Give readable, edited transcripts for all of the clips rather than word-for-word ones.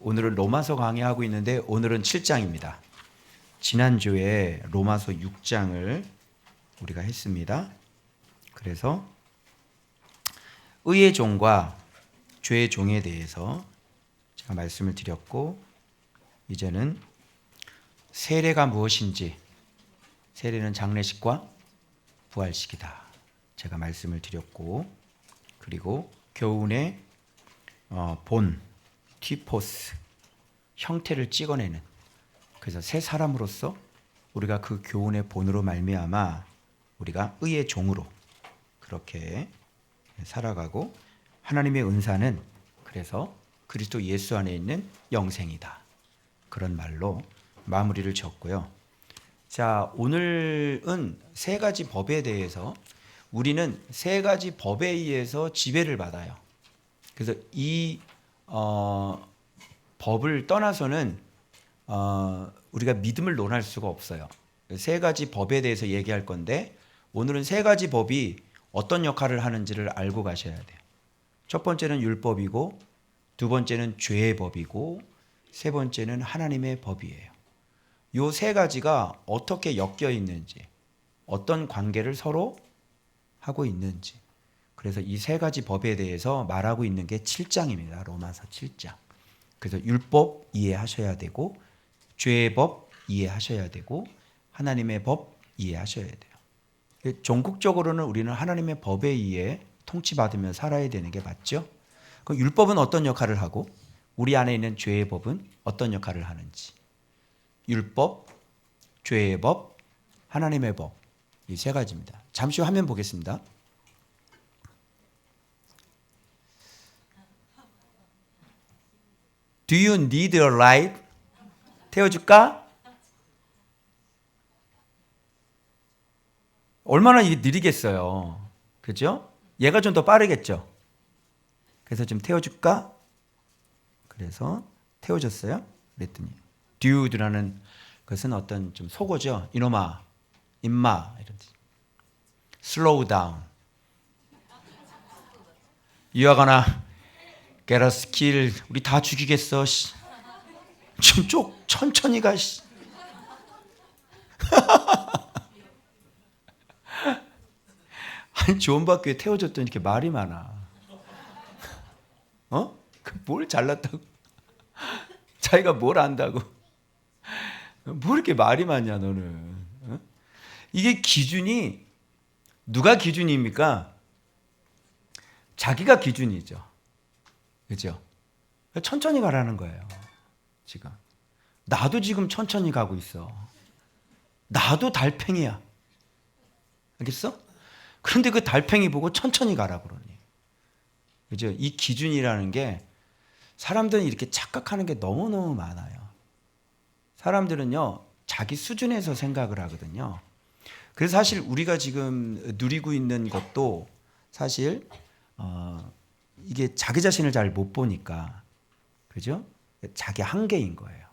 오늘은 로마서 강의하고 있는데 오늘은 7장입니다. 지난주에 로마서 6장을 우리가 했습니다. 그래서 의의 종과 죄의 종에 대해서 제가 말씀을 드렸고, 이제는 세례가 무엇인지, 세례는 장례식과 부활식이다, 제가 말씀을 드렸고, 그리고 교훈의 본, 티포스, 형태를 찍어내는, 그래서 새 사람으로서 우리가 그 교훈의 본으로 말미암아 우리가 의의 종으로 그렇게 살아가고, 하나님의 은사는 그래서 그리스도 예수 안에 있는 영생이다, 그런 말로 마무리를 지었고요. 자, 오늘은 세 가지 법에 대해서, 우리는 세 가지 법에 의해서 지배를 받아요. 그래서 이 법을 떠나서는 우리가 믿음을 논할 수가 없어요. 세 가지 법에 대해서 얘기할 건데, 오늘은 세 가지 법이 어떤 역할을 하는지를 알고 가셔야 돼요. 첫 번째는 율법이고, 두 번째는 죄의 법이고, 세 번째는 하나님의 법이에요. 이 세 가지가 어떻게 엮여 있는지, 어떤 관계를 서로 하고 있는지, 그래서 이 세 가지 법에 대해서 말하고 있는 게 7장입니다. 로마서 7장. 그래서 율법 이해하셔야 되고, 죄의 법 이해하셔야 되고, 하나님의 법 이해하셔야 돼요. 종국적으로는 우리는 하나님의 법에 의해 통치받으며 살아야 되는 게 맞죠? 그럼 율법은 어떤 역할을 하고, 우리 안에 있는 죄의 법은 어떤 역할을 하는지, 율법, 죄의 법, 하나님의 법, 이 세 가지입니다. 잠시 후 화면 보겠습니다. Do you need a ride? 태워줄까? 얼마나 느리겠어요. 그죠? 얘가 좀 더 빠르겠죠? 그래서 좀 태워줄까? 그래서 태워줬어요. 그랬더니 dude라는 것은 어떤 좀 속어죠. 이놈아, 임마, 이런 뜻. Slow down. You are gonna get us killed. 우리 다 죽이겠어. 좀 천천히 가. 아니, 좋은 학교에 태워줬더니 이렇게 말이 많아. 뭘 잘났다고? 자기가 뭘 안다고? 뭐 이렇게 말이 많냐 너는? 이게 기준이 누가 기준입니까? 자기가 기준이죠. 그죠? 천천히 가라는 거예요. 지금 나도 지금 천천히 가고 있어. 나도 달팽이야. 알겠어? 그런데 그 달팽이 보고 천천히 가라 그러니. 그죠? 이 기준이라는 게, 사람들은 이렇게 착각하는 게 너무너무 많아요. 사람들은요, 자기 수준에서 생각을 하거든요. 그래서 사실 우리가 지금 누리고 있는 것도 사실 이게 자기 자신을 잘 못 보니까, 그죠? 자기 한계인 거예요.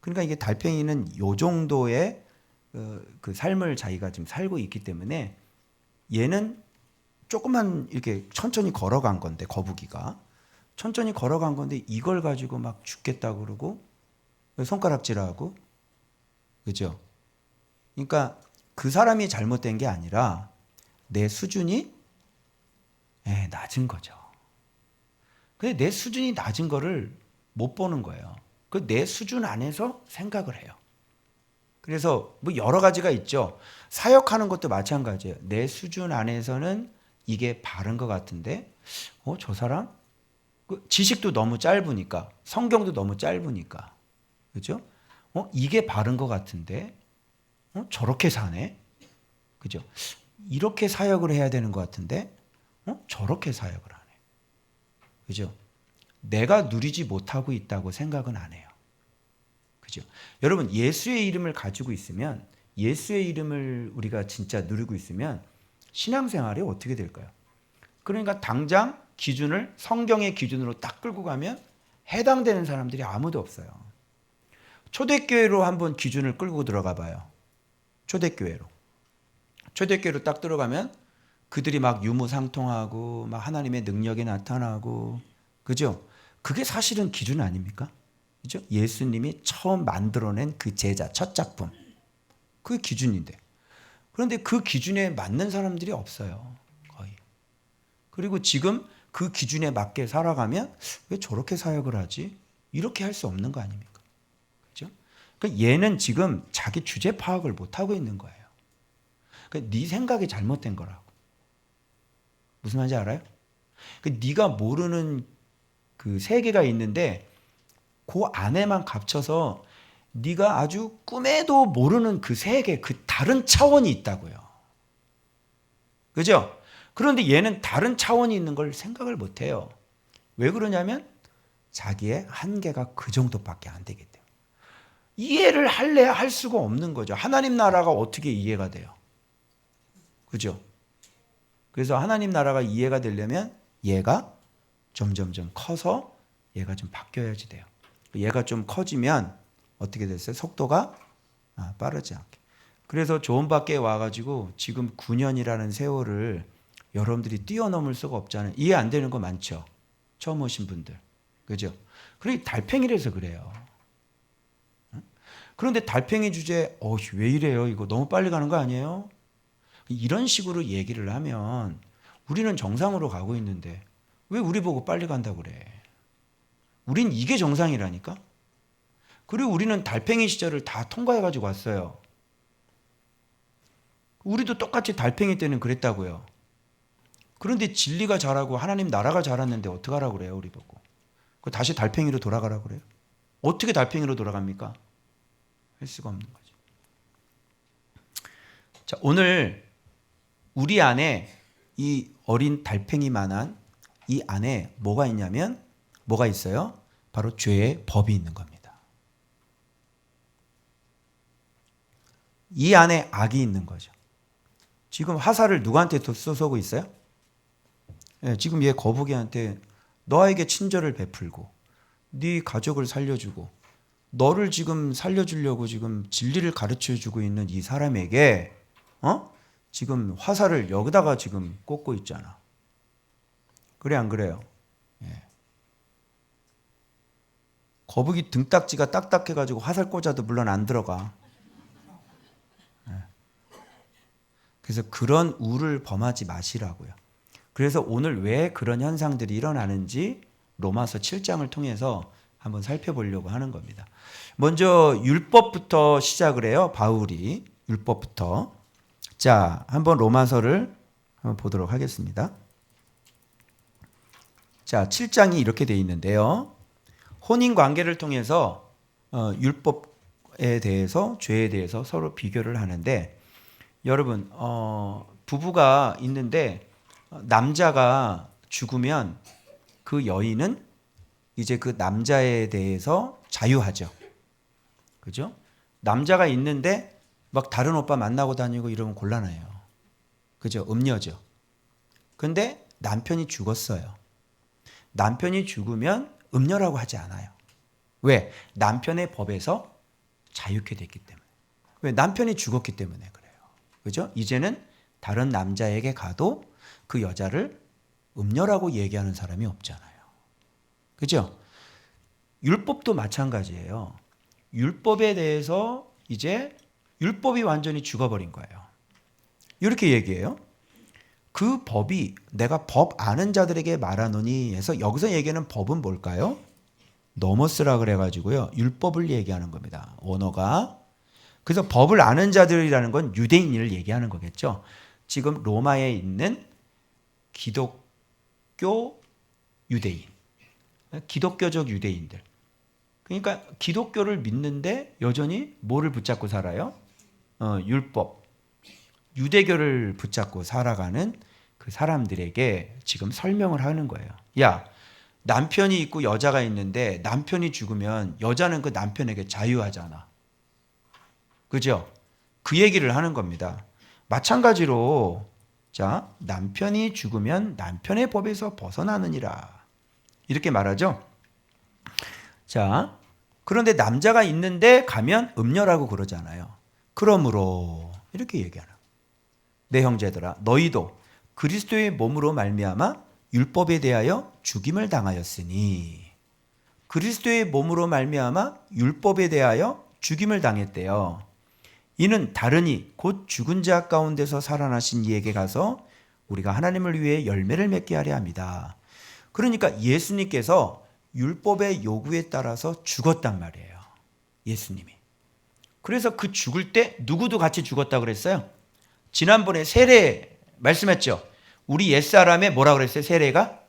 그러니까 이게 달팽이는 요 정도의 그 삶을 자기가 지금 살고 있기 때문에, 얘는 조금만 이렇게 천천히 걸어간 건데, 거북이가 천천히 걸어간 건데 이걸 가지고 막 죽겠다고 그러고 손가락질하고, 그죠? 그러니까 그 사람이 잘못된 게 아니라 내 수준이 낮은 거죠. 근데 내 수준이 낮은 거를 못 보는 거예요. 그 내 수준 안에서 생각을 해요. 그래서 뭐 여러 가지가 있죠. 사역하는 것도 마찬가지예요. 내 수준 안에서는 이게 바른 것 같은데, 저 사람 지식도 너무 짧으니까, 성경도 너무 짧으니까, 그죠? 이게 바른 것 같은데, 저렇게 사네, 그죠? 이렇게 사역을 해야 되는 것 같은데, 저렇게 사역을 하네, 그죠? 내가 누리지 못하고 있다고 생각은 안 해요, 그죠? 여러분, 예수의 이름을 가지고 있으면, 예수의 이름을 우리가 진짜 누리고 있으면 신앙생활이 어떻게 될까요? 그러니까 당장 기준을 성경의 기준으로 딱 끌고 가면 해당되는 사람들이 아무도 없어요. 초대교회로 한번 기준을 끌고 들어가 봐요. 초대교회로 딱 들어가면 그들이 막 유무상통하고 막 하나님의 능력이 나타나고, 그죠? 그게 사실은 기준 아닙니까? 그죠? 예수님이 처음 만들어낸 그 제자 첫 작품. 그게 기준인데. 그런데 그 기준에 맞는 사람들이 없어요. 거의. 그리고 지금 그 기준에 맞게 살아가면 왜 저렇게 사역을 하지? 이렇게 할 수 없는 거 아닙니까? 그죠? 그러니까 얘는 지금 자기 주제 파악을 못 하고 있는 거예요. 그러니까 네 생각이 잘못된 거라고. 무슨 말인지 알아요? 그러니까 네가 모르는 그 세계가 있는데 그 안에만 갇혀서 네가 아주 꿈에도 모르는 그 세계, 그 다른 차원이 있다고요. 그죠? 그런데 얘는 다른 차원이 있는 걸 생각을 못 해요. 왜 그러냐면 자기의 한계가 그 정도밖에 안 되기 때문에. 이해를 할래야 할 수가 없는 거죠. 하나님 나라가 어떻게 이해가 돼요? 그죠? 그래서 하나님 나라가 이해가 되려면 얘가 점점점 커서 얘가 좀 바뀌어야지 돼요. 얘가 좀 커지면 어떻게 됐어요? 속도가 빠르지 않게. 그래서 좋은 밖에 와가지고 지금 9년이라는 세월을 여러분들이 뛰어넘을 수가 없잖아요. 이해 안 되는 거 많죠? 처음 오신 분들. 그죠? 그리고 달팽이라서 그래요. 그런데 달팽이 주제, 왜 이래요? 이거 너무 빨리 가는 거 아니에요? 이런 식으로 얘기를 하면 우리는 정상으로 가고 있는데 왜 우리 보고 빨리 간다고 그래? 우린 이게 정상이라니까? 그리고 우리는 달팽이 시절을 다 통과해가지고 왔어요. 우리도 똑같이 달팽이 때는 그랬다고요. 그런데 진리가 잘하고 하나님 나라가 잘했는데 어떡하라고 그래요, 우리 보고. 다시 달팽이로 돌아가라고 그래요. 어떻게 달팽이로 돌아갑니까? 할 수가 없는 거죠. 자, 오늘 우리 안에 이 어린 달팽이만한 이 안에 뭐가 있냐면 뭐가 있어요? 바로 죄의 법이 있는 겁니다. 이 안에 악이 있는 거죠. 지금 화살을 누구한테 쏘고 있어요? 네, 지금 얘 거북이한테 너에게 친절을 베풀고 네 가족을 살려주고 너를 지금 살려주려고 지금 진리를 가르쳐주고 있는 이 사람에게 지금 화살을 여기다가 지금 꽂고 있잖아. 그래 안 그래요? 예. 거북이 등딱지가 딱딱해가지고 화살 꽂아도 물론 안 들어가. 예. 그래서 그런 우를 범하지 마시라고요. 그래서 오늘 왜 그런 현상들이 일어나는지 로마서 7장을 통해서 한번 살펴보려고 하는 겁니다. 먼저 율법부터 시작을 해요. 바울이 율법부터. 자, 한번 로마서를 한번 보도록 하겠습니다. 자, 7장이 이렇게 되어 있는데요. 혼인 관계를 통해서 율법에 대해서 죄에 대해서 서로 비교를 하는데 여러분 부부가 있는데 남자가 죽으면 그 여인은 이제 그 남자에 대해서 자유하죠. 그죠? 남자가 있는데 막 다른 오빠 만나고 다니고 이러면 곤란해요. 그죠? 음녀죠. 근데 남편이 죽었어요. 남편이 죽으면 음녀라고 하지 않아요. 왜? 남편의 법에서 자유케 됐기 때문에. 왜? 남편이 죽었기 때문에 그래요. 그죠? 이제는 다른 남자에게 가도 그 여자를 음녀라고 얘기하는 사람이 없잖아요. 그죠? 율법도 마찬가지예요. 율법에 대해서 이제 율법이 완전히 죽어버린 거예요. 이렇게 얘기해요. 그 법이 내가 법 아는 자들에게 말하노니 해서 여기서 얘기하는 법은 뭘까요? 노모스라 그래가지고요. 율법을 얘기하는 겁니다. 언어가. 그래서 법을 아는 자들이라는 건 유대인을 얘기하는 거겠죠. 지금 로마에 있는 기독교 유대인. 기독교적 유대인들. 그러니까 기독교를 믿는데 여전히 뭐를 붙잡고 살아요? 율법. 유대교를 붙잡고 살아가는 그 사람들에게 지금 설명을 하는 거예요. 야, 남편이 있고 여자가 있는데 남편이 죽으면 여자는 그 남편에게 자유하잖아. 그죠? 그 얘기를 하는 겁니다. 마찬가지로 자, 남편이 죽으면 남편의 법에서 벗어나느니라. 이렇게 말하죠. 자, 그런데 남자가 있는데 가면 음녀라고 그러잖아요. 그러므로 이렇게 얘기하라. 내 형제들아, 너희도 그리스도의 몸으로 말미암아 율법에 대하여 죽임을 당하였으니 그리스도의 몸으로 말미암아 율법에 대하여 죽임을 당했대요. 이는 다르니 곧 죽은 자 가운데서 살아나신 이에게 가서 우리가 하나님을 위해 열매를 맺게 하려 합니다. 그러니까 예수님께서 율법의 요구에 따라서 죽었단 말이에요. 예수님이. 그래서 그 죽을 때 누구도 같이 죽었다고 그랬어요? 지난번에 세례 말씀했죠. 우리 옛사람의 뭐라 그랬어요? 세례가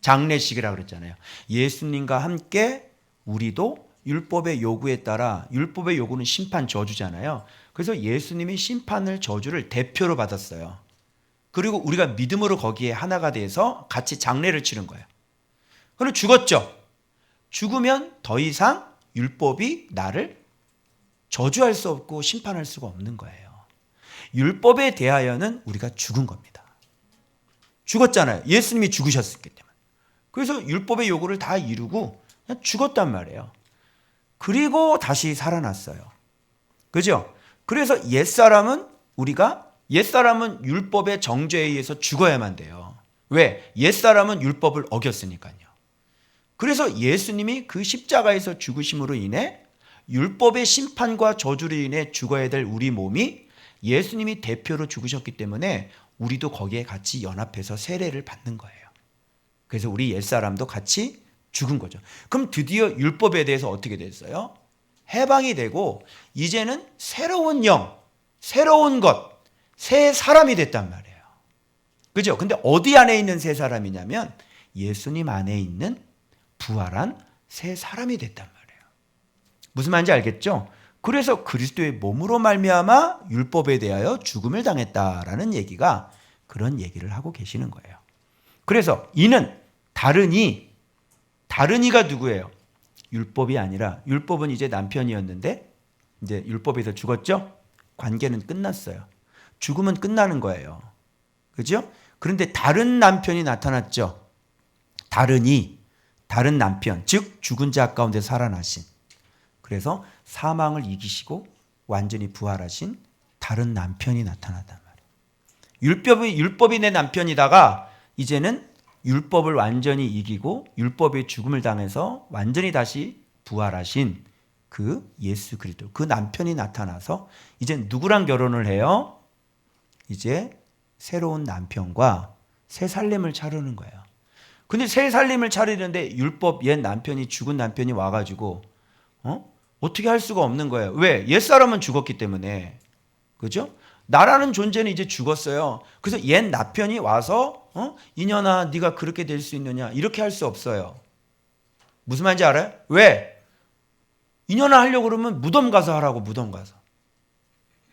장례식이라고 그랬잖아요. 예수님과 함께 우리도 율법의 요구에 따라, 율법의 요구는 심판 저주잖아요. 그래서 예수님이 심판을 저주를 대표로 받았어요. 그리고 우리가 믿음으로 거기에 하나가 돼서 같이 장례를 치른 거예요. 그리고 죽었죠. 죽으면 더 이상 율법이 나를 저주할 수 없고 심판할 수가 없는 거예요. 율법에 대하여는 우리가 죽은 겁니다. 죽었잖아요. 예수님이 죽으셨기 때문에. 그래서 율법의 요구를 다 이루고 그냥 죽었단 말이에요. 그리고 다시 살아났어요. 그죠? 그래서 옛사람은 율법의 정죄에 의해서 죽어야만 돼요. 왜? 옛사람은 율법을 어겼으니까요. 그래서 예수님이 그 십자가에서 죽으심으로 인해 율법의 심판과 저주로 인해 죽어야 될 우리 몸이 예수님이 대표로 죽으셨기 때문에 우리도 거기에 같이 연합해서 세례를 받는 거예요. 그래서 우리 옛사람도 같이 죽은 거죠. 그럼 드디어 율법에 대해서 어떻게 됐어요? 해방이 되고 이제는 새로운 영, 새로운 것, 새 사람이 됐단 말이에요. 그죠? 근데 어디 안에 있는 새 사람이냐면 예수님 안에 있는 부활한 새 사람이 됐단 말이에요. 무슨 말인지 알겠죠? 그래서 그리스도의 몸으로 말미암아 율법에 대하여 죽음을 당했다라는 얘기가 그런 얘기를 하고 계시는 거예요. 그래서 이는 다른이가 누구예요? 율법이 아니라, 율법은 이제 남편이었는데 이제 율법에서 죽었죠? 관계는 끝났어요. 죽으면 끝나는 거예요. 그죠? 그런데 다른 남편이 나타났죠. 다른 남편, 즉 죽은 자 가운데 살아나신, 그래서 사망을 이기시고 완전히 부활하신 다른 남편이 나타났단 말이에요. 율법이 내 남편이다가 이제는 율법을 완전히 이기고 율법의 죽음을 당해서 완전히 다시 부활하신 그 예수 그리스도, 그 남편이 나타나서 이제 누구랑 결혼을 해요? 이제 새로운 남편과 새 살림을 차리는 거예요. 근데 새 살림을 차리는데 율법 옛 남편이, 죽은 남편이 와가지고 어떻게 할 수가 없는 거예요. 왜? 옛사람은 죽었기 때문에. 그죠? 나라는 존재는 이제 죽었어요. 그래서 옛 남편이 와서 이년아 네가 그렇게 될 수 있느냐, 이렇게 할 수 없어요. 무슨 말인지 알아요? 왜? 이년아 하려고 그러면 무덤 가서 하라고. 무덤 가서.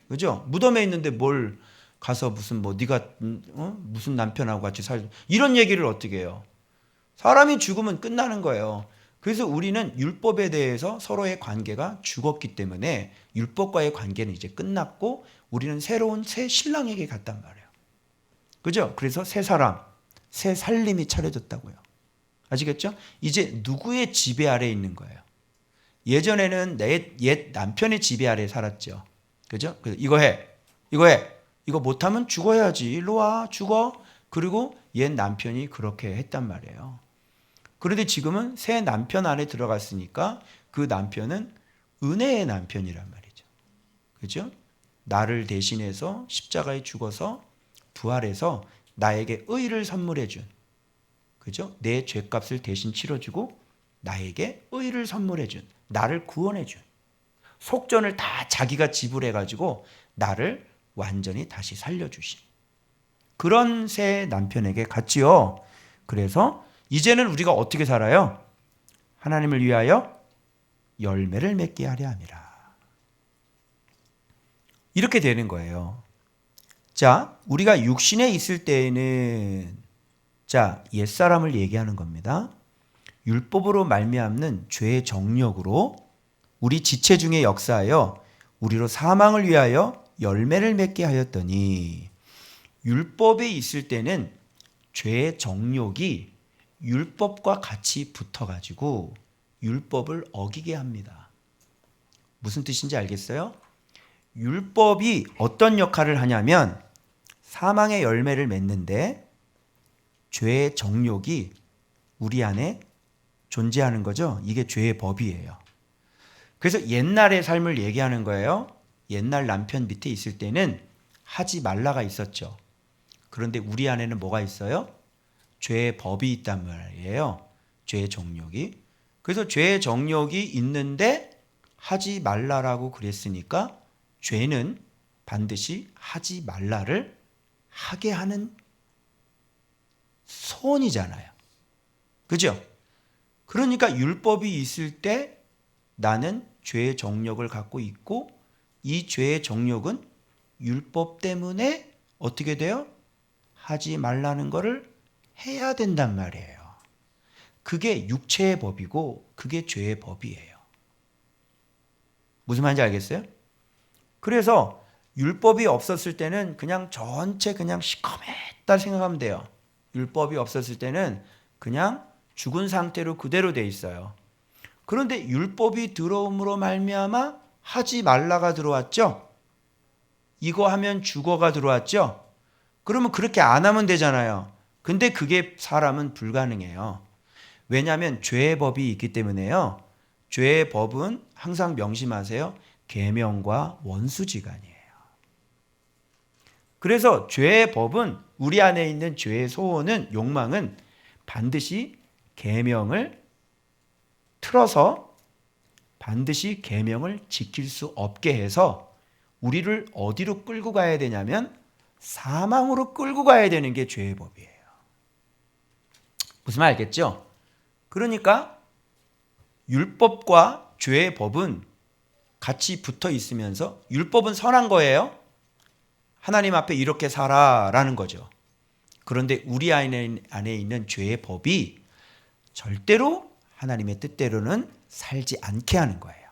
그죠? 무덤에 있는데 뭘 가서 무슨 네가 무슨 남편하고 같이 이런 얘기를 어떻게 해요? 사람이 죽으면 끝나는 거예요. 그래서 우리는 율법에 대해서 서로의 관계가 죽었기 때문에 율법과의 관계는 이제 끝났고 우리는 새로운 새 신랑에게 갔단 말이에요. 그죠? 그래서 새 사람, 새 살림이 차려졌다고요. 아시겠죠? 이제 누구의 지배 아래에 있는 거예요? 예전에는 내 옛 남편의 지배 아래에 살았죠. 그죠? 그래서 이거 해. 이거 못하면 죽어야지. 일로 와. 죽어. 그리고 옛 남편이 그렇게 했단 말이에요. 그런데 지금은 새 남편 안에 들어갔으니까 그 남편은 은혜의 남편이란 말이죠. 그죠? 나를 대신해서 십자가에 죽어서 부활해서 나에게 의를 선물해 준, 그죠? 내 죄값을 대신 치러주고 나에게 의를 선물해 준, 나를 구원해 준, 속전을 다 자기가 지불해 가지고 나를 완전히 다시 살려주신 그런 새 남편에게 갔지요. 그래서 이제는 우리가 어떻게 살아요? 하나님을 위하여 열매를 맺게 하려 함이라. 이렇게 되는 거예요. 자, 우리가 육신에 있을 때에는 옛사람을 얘기하는 겁니다. 율법으로 말미암는 죄의 정력으로 우리 지체 중에 역사하여 우리로 사망을 위하여 열매를 맺게 하였더니, 율법에 있을 때는 죄의 정욕이 율법과 같이 붙어가지고 율법을 어기게 합니다. 무슨 뜻인지 알겠어요? 율법이 어떤 역할을 하냐면 사망의 열매를 맺는데 죄의 정욕이 우리 안에 존재하는 거죠. 이게 죄의 법이에요. 그래서 옛날의 삶을 얘기하는 거예요. 옛날 남편 밑에 있을 때는 하지 말라가 있었죠. 그런데 우리 안에는 뭐가 있어요? 죄의 법이 있단 말이에요. 죄의 정욕이. 그래서 죄의 정욕이 있는데 하지 말라라고 그랬으니까 죄는 반드시 하지 말라를 하게 하는 소원이잖아요. 그죠? 그러니까 율법이 있을 때 나는 죄의 정욕을 갖고 있고 이 죄의 정욕은 율법 때문에 어떻게 돼요? 하지 말라는 거를 해야 된단 말이에요. 그게 육체의 법이고 그게 죄의 법이에요. 무슨 말인지 알겠어요? 그래서 율법이 없었을 때는 그냥 전체 그냥 시커맸다 생각하면 돼요. 율법이 없었을 때는 그냥 죽은 상태로 그대로 돼 있어요. 그런데 율법이 들어옴으로 말미암아 하지 말라가 들어왔죠. 이거 하면 죽어가 들어왔죠. 그러면 그렇게 안 하면 되잖아요. 근데 그게 사람은 불가능해요. 왜냐하면 죄의 법이 있기 때문에요. 죄의 법은 항상 명심하세요. 계명과 원수지간이에요. 그래서 죄의 법은 우리 안에 있는 죄의 소원은 욕망은 반드시 계명을 틀어서 반드시 계명을 지킬 수 없게 해서 우리를 어디로 끌고 가야 되냐면 사망으로 끌고 가야 되는 게 죄의 법이에요. 무슨 말 알겠죠? 그러니까 율법과 죄의 법은 같이 붙어 있으면서 율법은 선한 거예요. 하나님 앞에 이렇게 살아라는 거죠. 그런데 우리 안에 있는 죄의 법이 절대로 하나님의 뜻대로는 살지 않게 하는 거예요.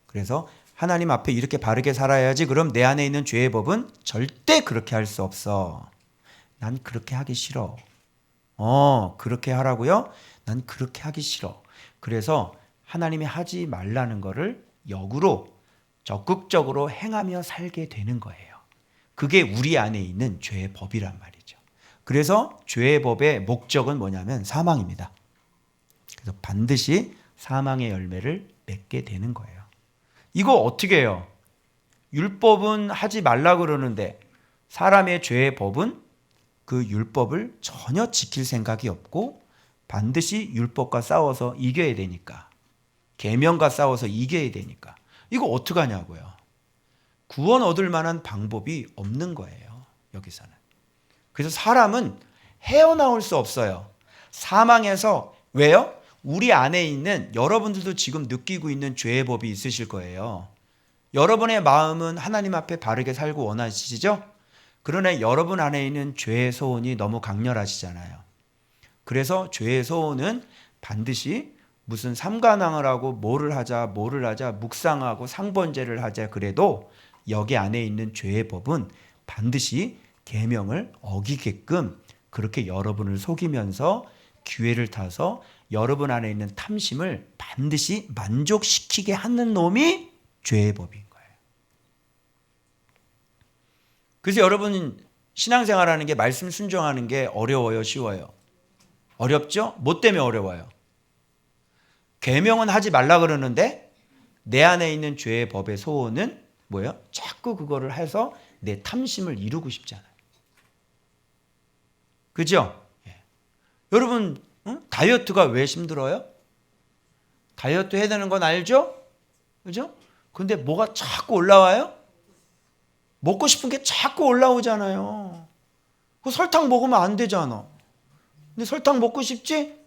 그래서 하나님 앞에 이렇게 바르게 살아야지. 그럼 내 안에 있는 죄의 법은 절대 그렇게 할 수 없어. 난 그렇게 하기 싫어. 그렇게 하라고요? 난 그렇게 하기 싫어. 그래서 하나님이 하지 말라는 거를 역으로 적극적으로 행하며 살게 되는 거예요. 그게 우리 안에 있는 죄의 법이란 말이죠. 그래서 죄의 법의 목적은 뭐냐면 사망입니다. 그래서 반드시 사망의 열매를 맺게 되는 거예요. 이거 어떻게 해요? 율법은 하지 말라 그러는데 사람의 죄의 법은 그 율법을 전혀 지킬 생각이 없고 반드시 율법과 싸워서 이겨야 되니까, 계명과 싸워서 이겨야 되니까 이거 어떡하냐고요. 구원 얻을 만한 방법이 없는 거예요. 여기서는. 그래서 사람은 헤어나올 수 없어요. 사망에서. 왜요? 우리 안에 있는, 여러분들도 지금 느끼고 있는 죄의 법이 있으실 거예요. 여러분의 마음은 하나님 앞에 바르게 살고 원하시죠? 그러나 여러분 안에 있는 죄의 소원이 너무 강렬하시잖아요. 그래서 죄의 소원은 반드시 무슨 삼간항을 하고 뭐를 하자 묵상하고 상번제를 하자 그래도 여기 안에 있는 죄의 법은 반드시 계명을 어기게끔 그렇게 여러분을 속이면서 기회를 타서 여러분 안에 있는 탐심을 반드시 만족시키게 하는 놈이 죄의 법인 거예요. 그래서 여러분 신앙생활하는 게, 말씀 순종하는 게 어려워요, 쉬워요? 어렵죠? 뭐 때문에 어려워요? 계명은 하지 말라 그러는데 내 안에 있는 죄의 법의 소원은 뭐예요? 자꾸 그거를 해서 내 탐심을 이루고 싶잖아요. 그죠? 예. 여러분 다이어트가 왜 힘들어요? 다이어트 해야 되는 건 알죠? 그죠? 근데 뭐가 자꾸 올라와요? 먹고 싶은 게 자꾸 올라오잖아요. 그 설탕 먹으면 안 되잖아. 근데 설탕 먹고 싶지?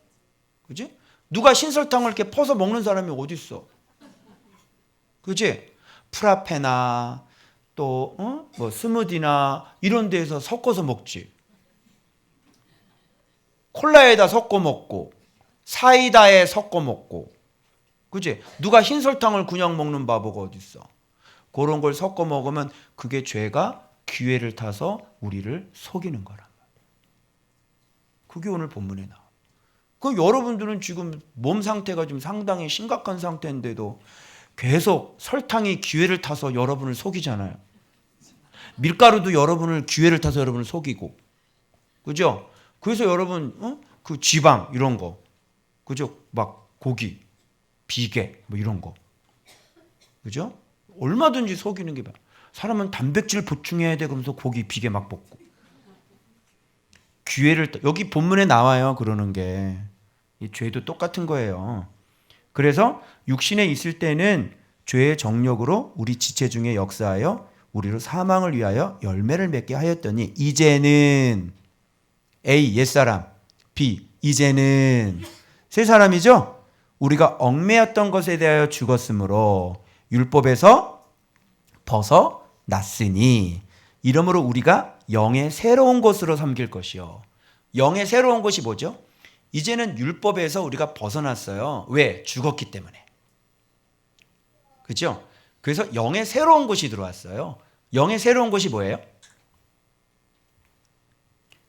그지? 누가 신설탕을 이렇게 퍼서 먹는 사람이 어디 있어? 그지? 프라페나 또 뭐 스무디나 이런 데에서 섞어서 먹지. 콜라에다 섞어 먹고 사이다에 섞어 먹고. 그지? 누가 흰설탕을 그냥 먹는 바보가 어디 있어? 그런 걸 섞어 먹으면 그게 죄가 기회를 타서 우리를 속이는 거란 말이에요. 그게 오늘 본문에 나와. 그 여러분들은 지금 몸 상태가 좀 상당히 심각한 상태인데도 계속 설탕이 기회를 타서 여러분을 속이잖아요. 밀가루도 여러분을 기회를 타서 여러분을 속이고. 그죠? 그래서 여러분 그 지방 이런 거 그죠? 막 고기, 비계 뭐 이런 거. 그죠? 얼마든지 속이는 게 사람은 단백질 보충해야 돼 그러면서 고기, 비계 막 먹고. 기회를 여기 본문에 나와요. 그러는 게. 이 죄도 똑같은 거예요. 그래서 육신에 있을 때는 죄의 정력으로 우리 지체 중에 역사하여 우리로 사망을 위하여 열매를 맺게 하였더니 이제는 A 옛사람, B 이제는 새 사람이죠. 우리가 얽매였던 것에 대하여 죽었으므로 율법에서 벗어났으니 이러므로 우리가 영의 새로운 것으로 섬길 것이요. 영의 새로운 것이 뭐죠? 이제는 율법에서 우리가 벗어났어요. 왜? 죽었기 때문에. 그렇죠? 그래서 영의 새로운 것이 들어왔어요. 영의 새로운 것이 뭐예요?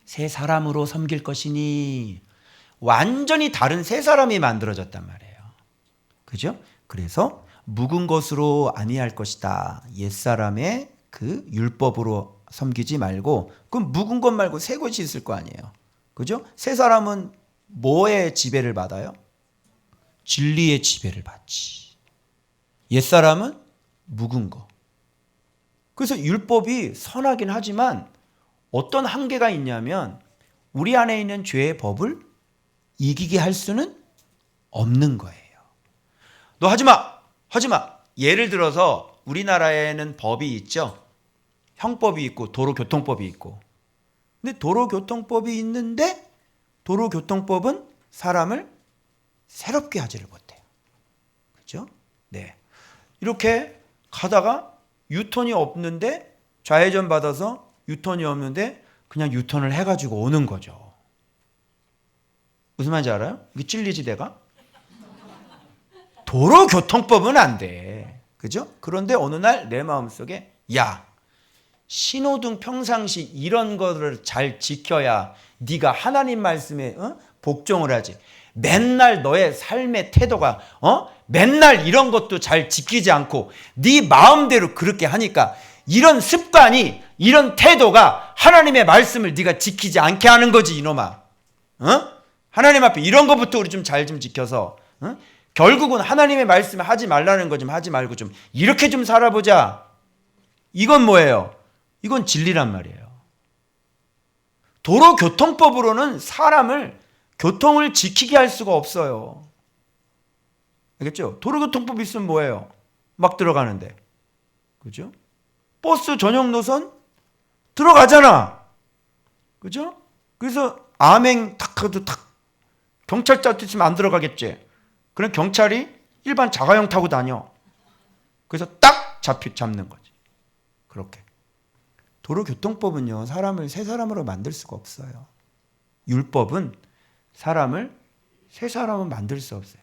새 사람으로 섬길 것이니 완전히 다른 새 사람이 만들어졌단 말이에요. 그죠? 그래서 묵은 것으로 아니할 것이다. 옛사람의 그 율법으로 섬기지 말고 그럼 묵은 것 말고 새 것이 있을 거 아니에요. 그죠? 새 사람은 뭐의 지배를 받아요? 진리의 지배를 받지. 옛사람은 묵은 거. 그래서 율법이 선하긴 하지만 어떤 한계가 있냐면 우리 안에 있는 죄의 법을 이기게 할 수는 없는 거예요. 너 하지 마! 하지 마! 예를 들어서 우리나라에는 법이 있죠. 형법이 있고 도로교통법이 있고. 근데 도로교통법이 있는데 도로교통법은 사람을 새롭게 하지를 못해요. 그렇죠? 네. 이렇게 가다가 유턴이 없는데 좌회전 받아서 유턴이 없는데 그냥 유턴을 해가지고 오는 거죠. 무슨 말인지 알아요? 이게 찔리지 내가? 도로교통법은 안 돼. 그죠? 그런데 어느 날 내 마음속에 야 신호등 평상시 이런 거를 잘 지켜야 네가 하나님 말씀에 복종을 하지. 맨날 너의 삶의 태도가 맨날 이런 것도 잘 지키지 않고 네 마음대로 그렇게 하니까 이런 습관이 이런 태도가 하나님의 말씀을 네가 지키지 않게 하는 거지 이놈아. 하나님 앞에 이런 것부터 우리 좀 잘 좀 지켜서 결국은 하나님의 말씀을 하지 말라는 거 좀 하지 말고 좀 이렇게 좀 살아보자. 이건 뭐예요? 이건 진리란 말이에요. 도로교통법으로는 사람을 교통을 지키게 할 수가 없어요. 알겠죠? 도로교통법 있으면 뭐예요? 막 들어가는데. 그죠? 버스 전용 노선 들어가잖아. 그죠? 그래서 암행 탁 해도 탁 경찰차 있으면 안 들어가겠지. 그럼 경찰이 일반 자가용 타고 다녀. 그래서 딱 잡는 거지. 그렇게. 도로교통법은요, 사람을 새 사람으로 만들 수가 없어요. 율법은 사람을 새 사람으로 만들 수 없어요.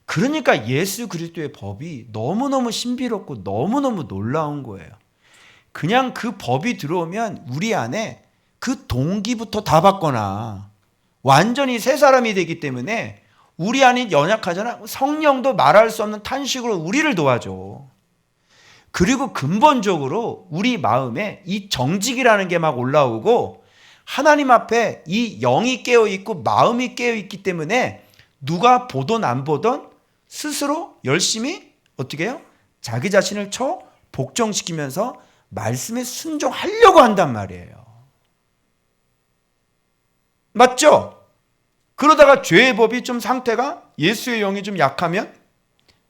그러니까 예수 그리스도의 법이 너무너무 신비롭고 너무너무 놀라운 거예요. 그냥 그 법이 들어오면 우리 안에 그 동기부터 다 바꿔놔. 완전히 새 사람이 되기 때문에 우리 안이 연약하잖아. 성령도 말할 수 없는 탄식으로 우리를 도와줘. 그리고 근본적으로 우리 마음에 이 정직이라는 게 막 올라오고 하나님 앞에 이 영이 깨어있고 마음이 깨어있기 때문에 누가 보던 안 보던 스스로 열심히 어떻게 해요? 자기 자신을 복종시키면서 말씀에 순종하려고 한단 말이에요. 맞죠? 그러다가 죄의 법이 좀 상태가 예수의 영이 좀 약하면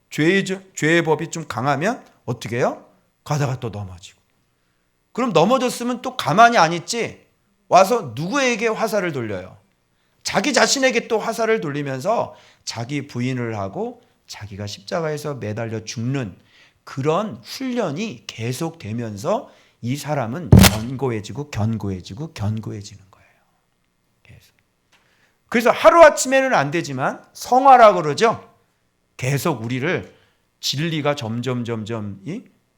죄의 법이 좀 강하면 어떻게 해요? 가다가 또 넘어지고. 그럼 넘어졌으면 또 가만히 안 있지. 와서 누구에게 화살을 돌려요? 자기 자신에게 또 화살을 돌리면서 자기 부인을 하고 자기가 십자가에서 매달려 죽는 그런 훈련이 계속되면서 이 사람은 견고해지고 견고해지는 거예요. 계속. 그래서 하루아침에는 안 되지만 성화라고 그러죠. 계속 우리를 진리가 점점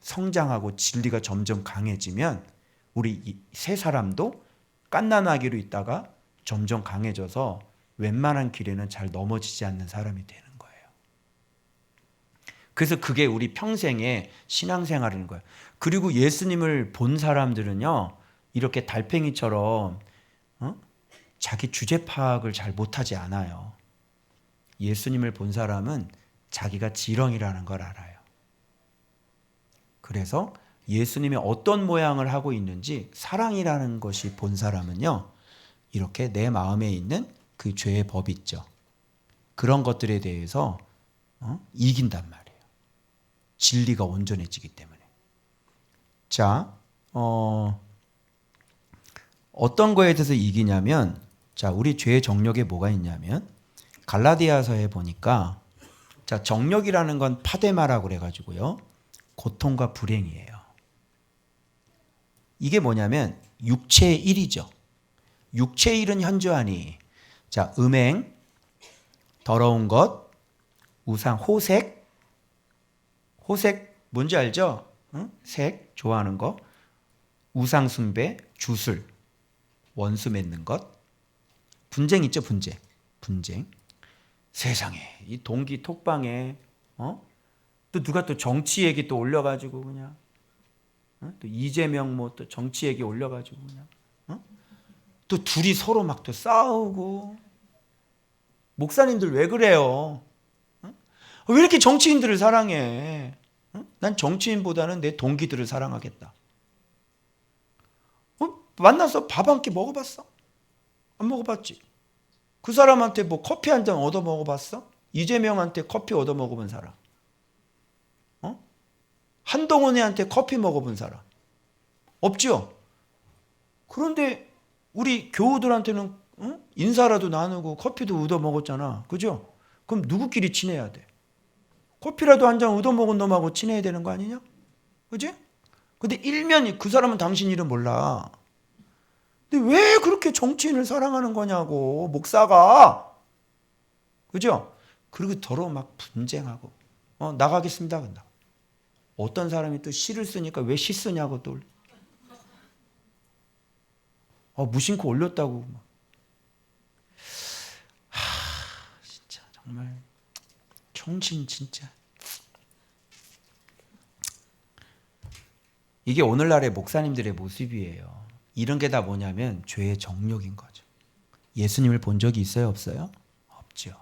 성장하고 진리가 점점 강해지면 우리 새 사람도 갓난아기로 있다가 점점 강해져서 웬만한 길에는 잘 넘어지지 않는 사람이 되는 거예요. 그래서 그게 우리 평생의 신앙생활인 거예요. 그리고 예수님을 본 사람들은요, 이렇게 달팽이처럼 자기 주제 파악을 잘 못하지 않아요. 예수님을 본 사람은 자기가 지렁이라는 걸 알아요. 그래서 예수님이 어떤 모양을 하고 있는지 사랑이라는 것이 본 사람은요, 이렇게 내 마음에 있는 그 죄의 법 있죠. 그런 것들에 대해서 이긴단 말이에요. 진리가 온전해지기 때문에. 자, 어떤 거에 대해서 이기냐면, 자, 우리 죄의 정력에 뭐가 있냐면, 갈라디아서에 보니까, 자, 정력이라는 건 파데마라고 그래가지고요, 고통과 불행이에요. 이게 뭐냐면 육체의 일이죠. 육체의 일은 현저하니, 자, 음행, 더러운 것, 우상, 호색 뭔지 알죠? 응? 색, 좋아하는 거, 우상 숭배, 주술, 원수 맺는 것, 분쟁 있죠, 분쟁. 세상에 이 동기 톡방에 또 누가 또 정치 얘기 또 올려가지고 그냥 또 이재명 뭐 또 정치 얘기 올려가지고 그냥 또 둘이 서로 막 또 싸우고. 목사님들 왜 그래요? 왜 이렇게 정치인들을 사랑해? 난 정치인보다는 내 동기들을 사랑하겠다. 만나서 밥 한 끼 먹어봤어? 안 먹어봤지? 그 사람한테 뭐 커피 한 잔 얻어 먹어봤어? 이재명한테 커피 얻어 먹어본 사람? 한동훈이한테 커피 먹어본 사람? 없죠? 그런데 우리 교우들한테는 인사라도 나누고 커피도 얻어 먹었잖아. 그죠? 그럼 누구끼리 친해야 돼? 커피라도 한 잔 얻어 먹은 놈하고 친해야 되는 거 아니냐? 그지? 근데 일면이 그 사람은 당신 이름 몰라. 근데 왜 그렇게 정치인을 사랑하는 거냐고, 목사가. 그죠? 그리고 더러 막 분쟁하고. 나가겠습니다. 근다. 어떤 사람이 또 시를 쓰니까 왜 시 쓰냐고 또. 무심코 올렸다고. 진짜 정말 총신 진짜. 이게 오늘날의 목사님들의 모습이에요. 이런 게 다 뭐냐면 죄의 정욕인 거죠. 예수님을 본 적이 있어요, 없어요? 없죠.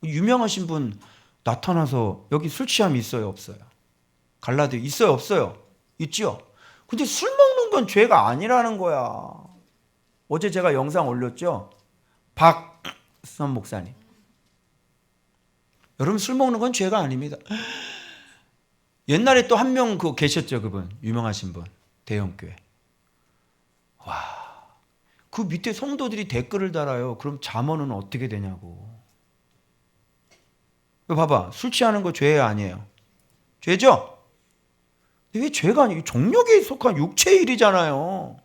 유명하신 분 나타나서 여기 술 취함 있어요, 없어요? 갈라디 있어요, 없어요? 있죠. 근데 술 먹는 건 죄가 아니라는 거야. 어제 제가 영상 올렸죠? 박선 목사님. 여러분, 술 먹는 건 죄가 아닙니다. 옛날에 또 한 명 계셨죠, 그분. 유명하신 분. 대형교회. 와, 그 밑에 성도들이 댓글을 달아요. 그럼 잠언은 어떻게 되냐고. 봐봐, 술 취하는 거 죄 아니에요? 죄죠? 근데 왜 죄가 아니에요? 정욕에 속한 육체의 일이잖아요.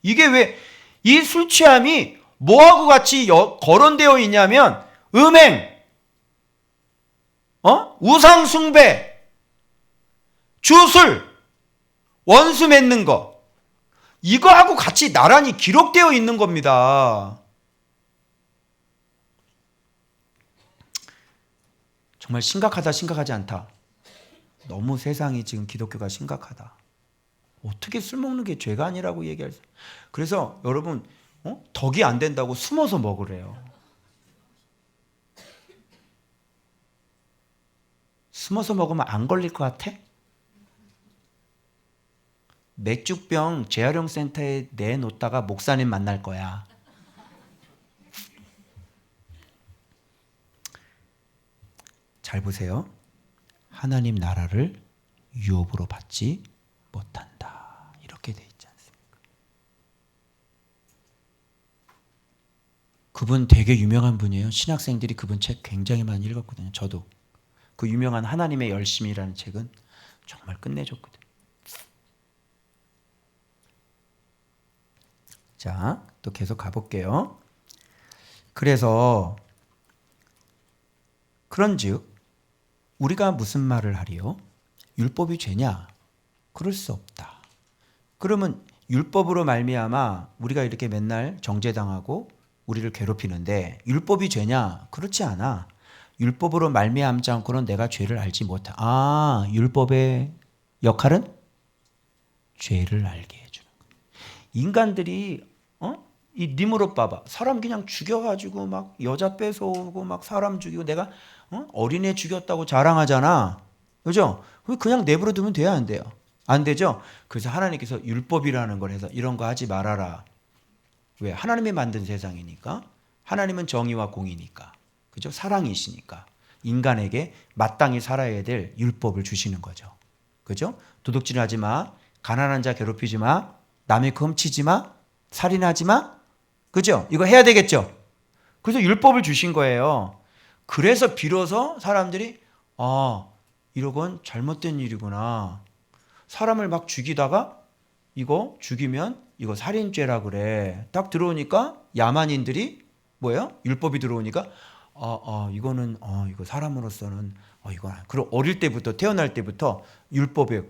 이게 왜 이 술 취함이 뭐하고 같이 거론되어 있냐면 음행, 우상 숭배, 주술, 원수 맺는 거, 이거하고 같이 나란히 기록되어 있는 겁니다. 정말 심각하다, 심각하지 않다. 너무 세상이 지금 기독교가 심각하다. 어떻게 술 먹는 게 죄가 아니라고 얘기할 수. 그래서 여러분, 덕이 안 된다고 숨어서 먹으래요. 숨어서 먹으면 안 걸릴 것 같아? 맥주병 재활용 센터에 내놓다가 목사님 만날 거야. 잘 보세요. 하나님 나라를 유업으로 받지 못한다. 이렇게 돼 있지 않습니까? 그분 되게 유명한 분이에요. 신학생들이 그분 책 굉장히 많이 읽었거든요. 저도. 그 유명한 하나님의 열심이라는 책은 정말 끝내줬거든요. 자, 또 계속 가볼게요. 그래서 그런즉 우리가 무슨 말을 하리요? 율법이 죄냐? 그럴 수 없다. 그러면 율법으로 말미암아 우리가 이렇게 맨날 정죄당하고 우리를 괴롭히는데 율법이 죄냐? 그렇지 않아. 율법으로 말미암지 않고는 내가 죄를 알지 못하. 율법의 역할은 죄를 알게 해주는 거예요. 인간들이 이 니무롯 봐봐. 사람 그냥 죽여가지고 막 여자 뺏어오고 막 사람 죽이고 내가 어린애 죽였다고 자랑하잖아. 그죠? 그냥 내버려 두면 돼야 안 돼요? 안 되죠? 그래서 하나님께서 율법이라는 걸 해서 이런 거 하지 말아라. 왜? 하나님이 만든 세상이니까. 하나님은 정의와 공의니까. 그죠? 사랑이시니까. 인간에게 마땅히 살아야 될 율법을 주시는 거죠. 그죠? 도둑질하지 마. 가난한 자 괴롭히지 마. 남의 거 훔치지 마. 살인하지 마. 그죠? 이거 해야 되겠죠? 그래서 율법을 주신 거예요. 그래서 비로소 사람들이 이건 잘못된 일이구나. 사람을 막 죽이다가 이거 죽이면 이거 살인죄라 그래. 딱 들어오니까 야만인들이 뭐예요? 율법이 들어오니까 이거는 이거 사람으로서는 이건 그리고 어릴 때부터 태어날 때부터 율법에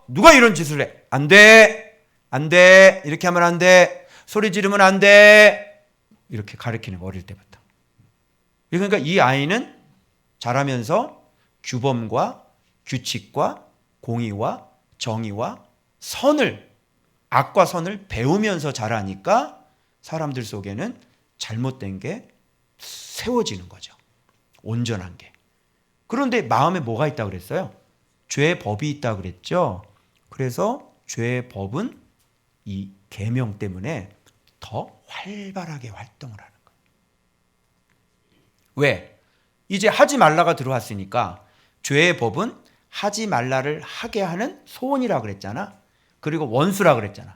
누가 이런 짓을 해? 안 돼. 안 돼. 이렇게 하면 안 돼. 소리 지르면 안 돼. 이렇게 가르치는 거 어릴 때부터. 그러니까 이 아이는 자라면서 규범과 규칙과 공의와 정의와 악과 선을 배우면서 자라니까 사람들 속에는 잘못된 게 세워지는 거죠. 온전한 게. 그런데 마음에 뭐가 있다고 그랬어요? 죄의 법이 있다고 그랬죠. 그래서 죄의 법은 이 계명 때문에 더 활발하게 활동을 하는 거예요. 왜? 이제 하지 말라가 들어왔으니까 죄의 법은 하지 말라를 하게 하는 소원이라 그랬잖아. 그리고 원수라 그랬잖아.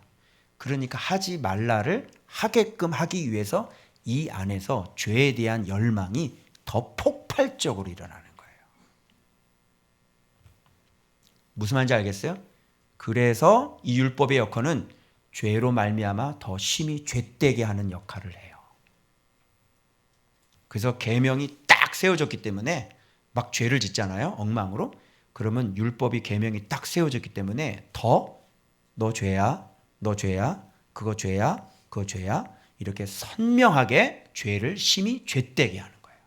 그러니까 하지 말라를 하게끔 하기 위해서 이 안에서 죄에 대한 열망이 더 폭발적으로 일어나는 거예요. 무슨 말인지 알겠어요? 그래서 이 율법의 역할은 죄로 말미암아 더 심히 죄되게 하는 역할을 해요. 그래서 계명이 딱 세워졌기 때문에 막 죄를 짓잖아요. 엉망으로. 그러면 율법이 계명이 딱 세워졌기 때문에 더 너 죄야, 너 죄야, 그거 죄야, 그거 죄야 이렇게 선명하게 죄를 심히 죄되게 하는 거예요.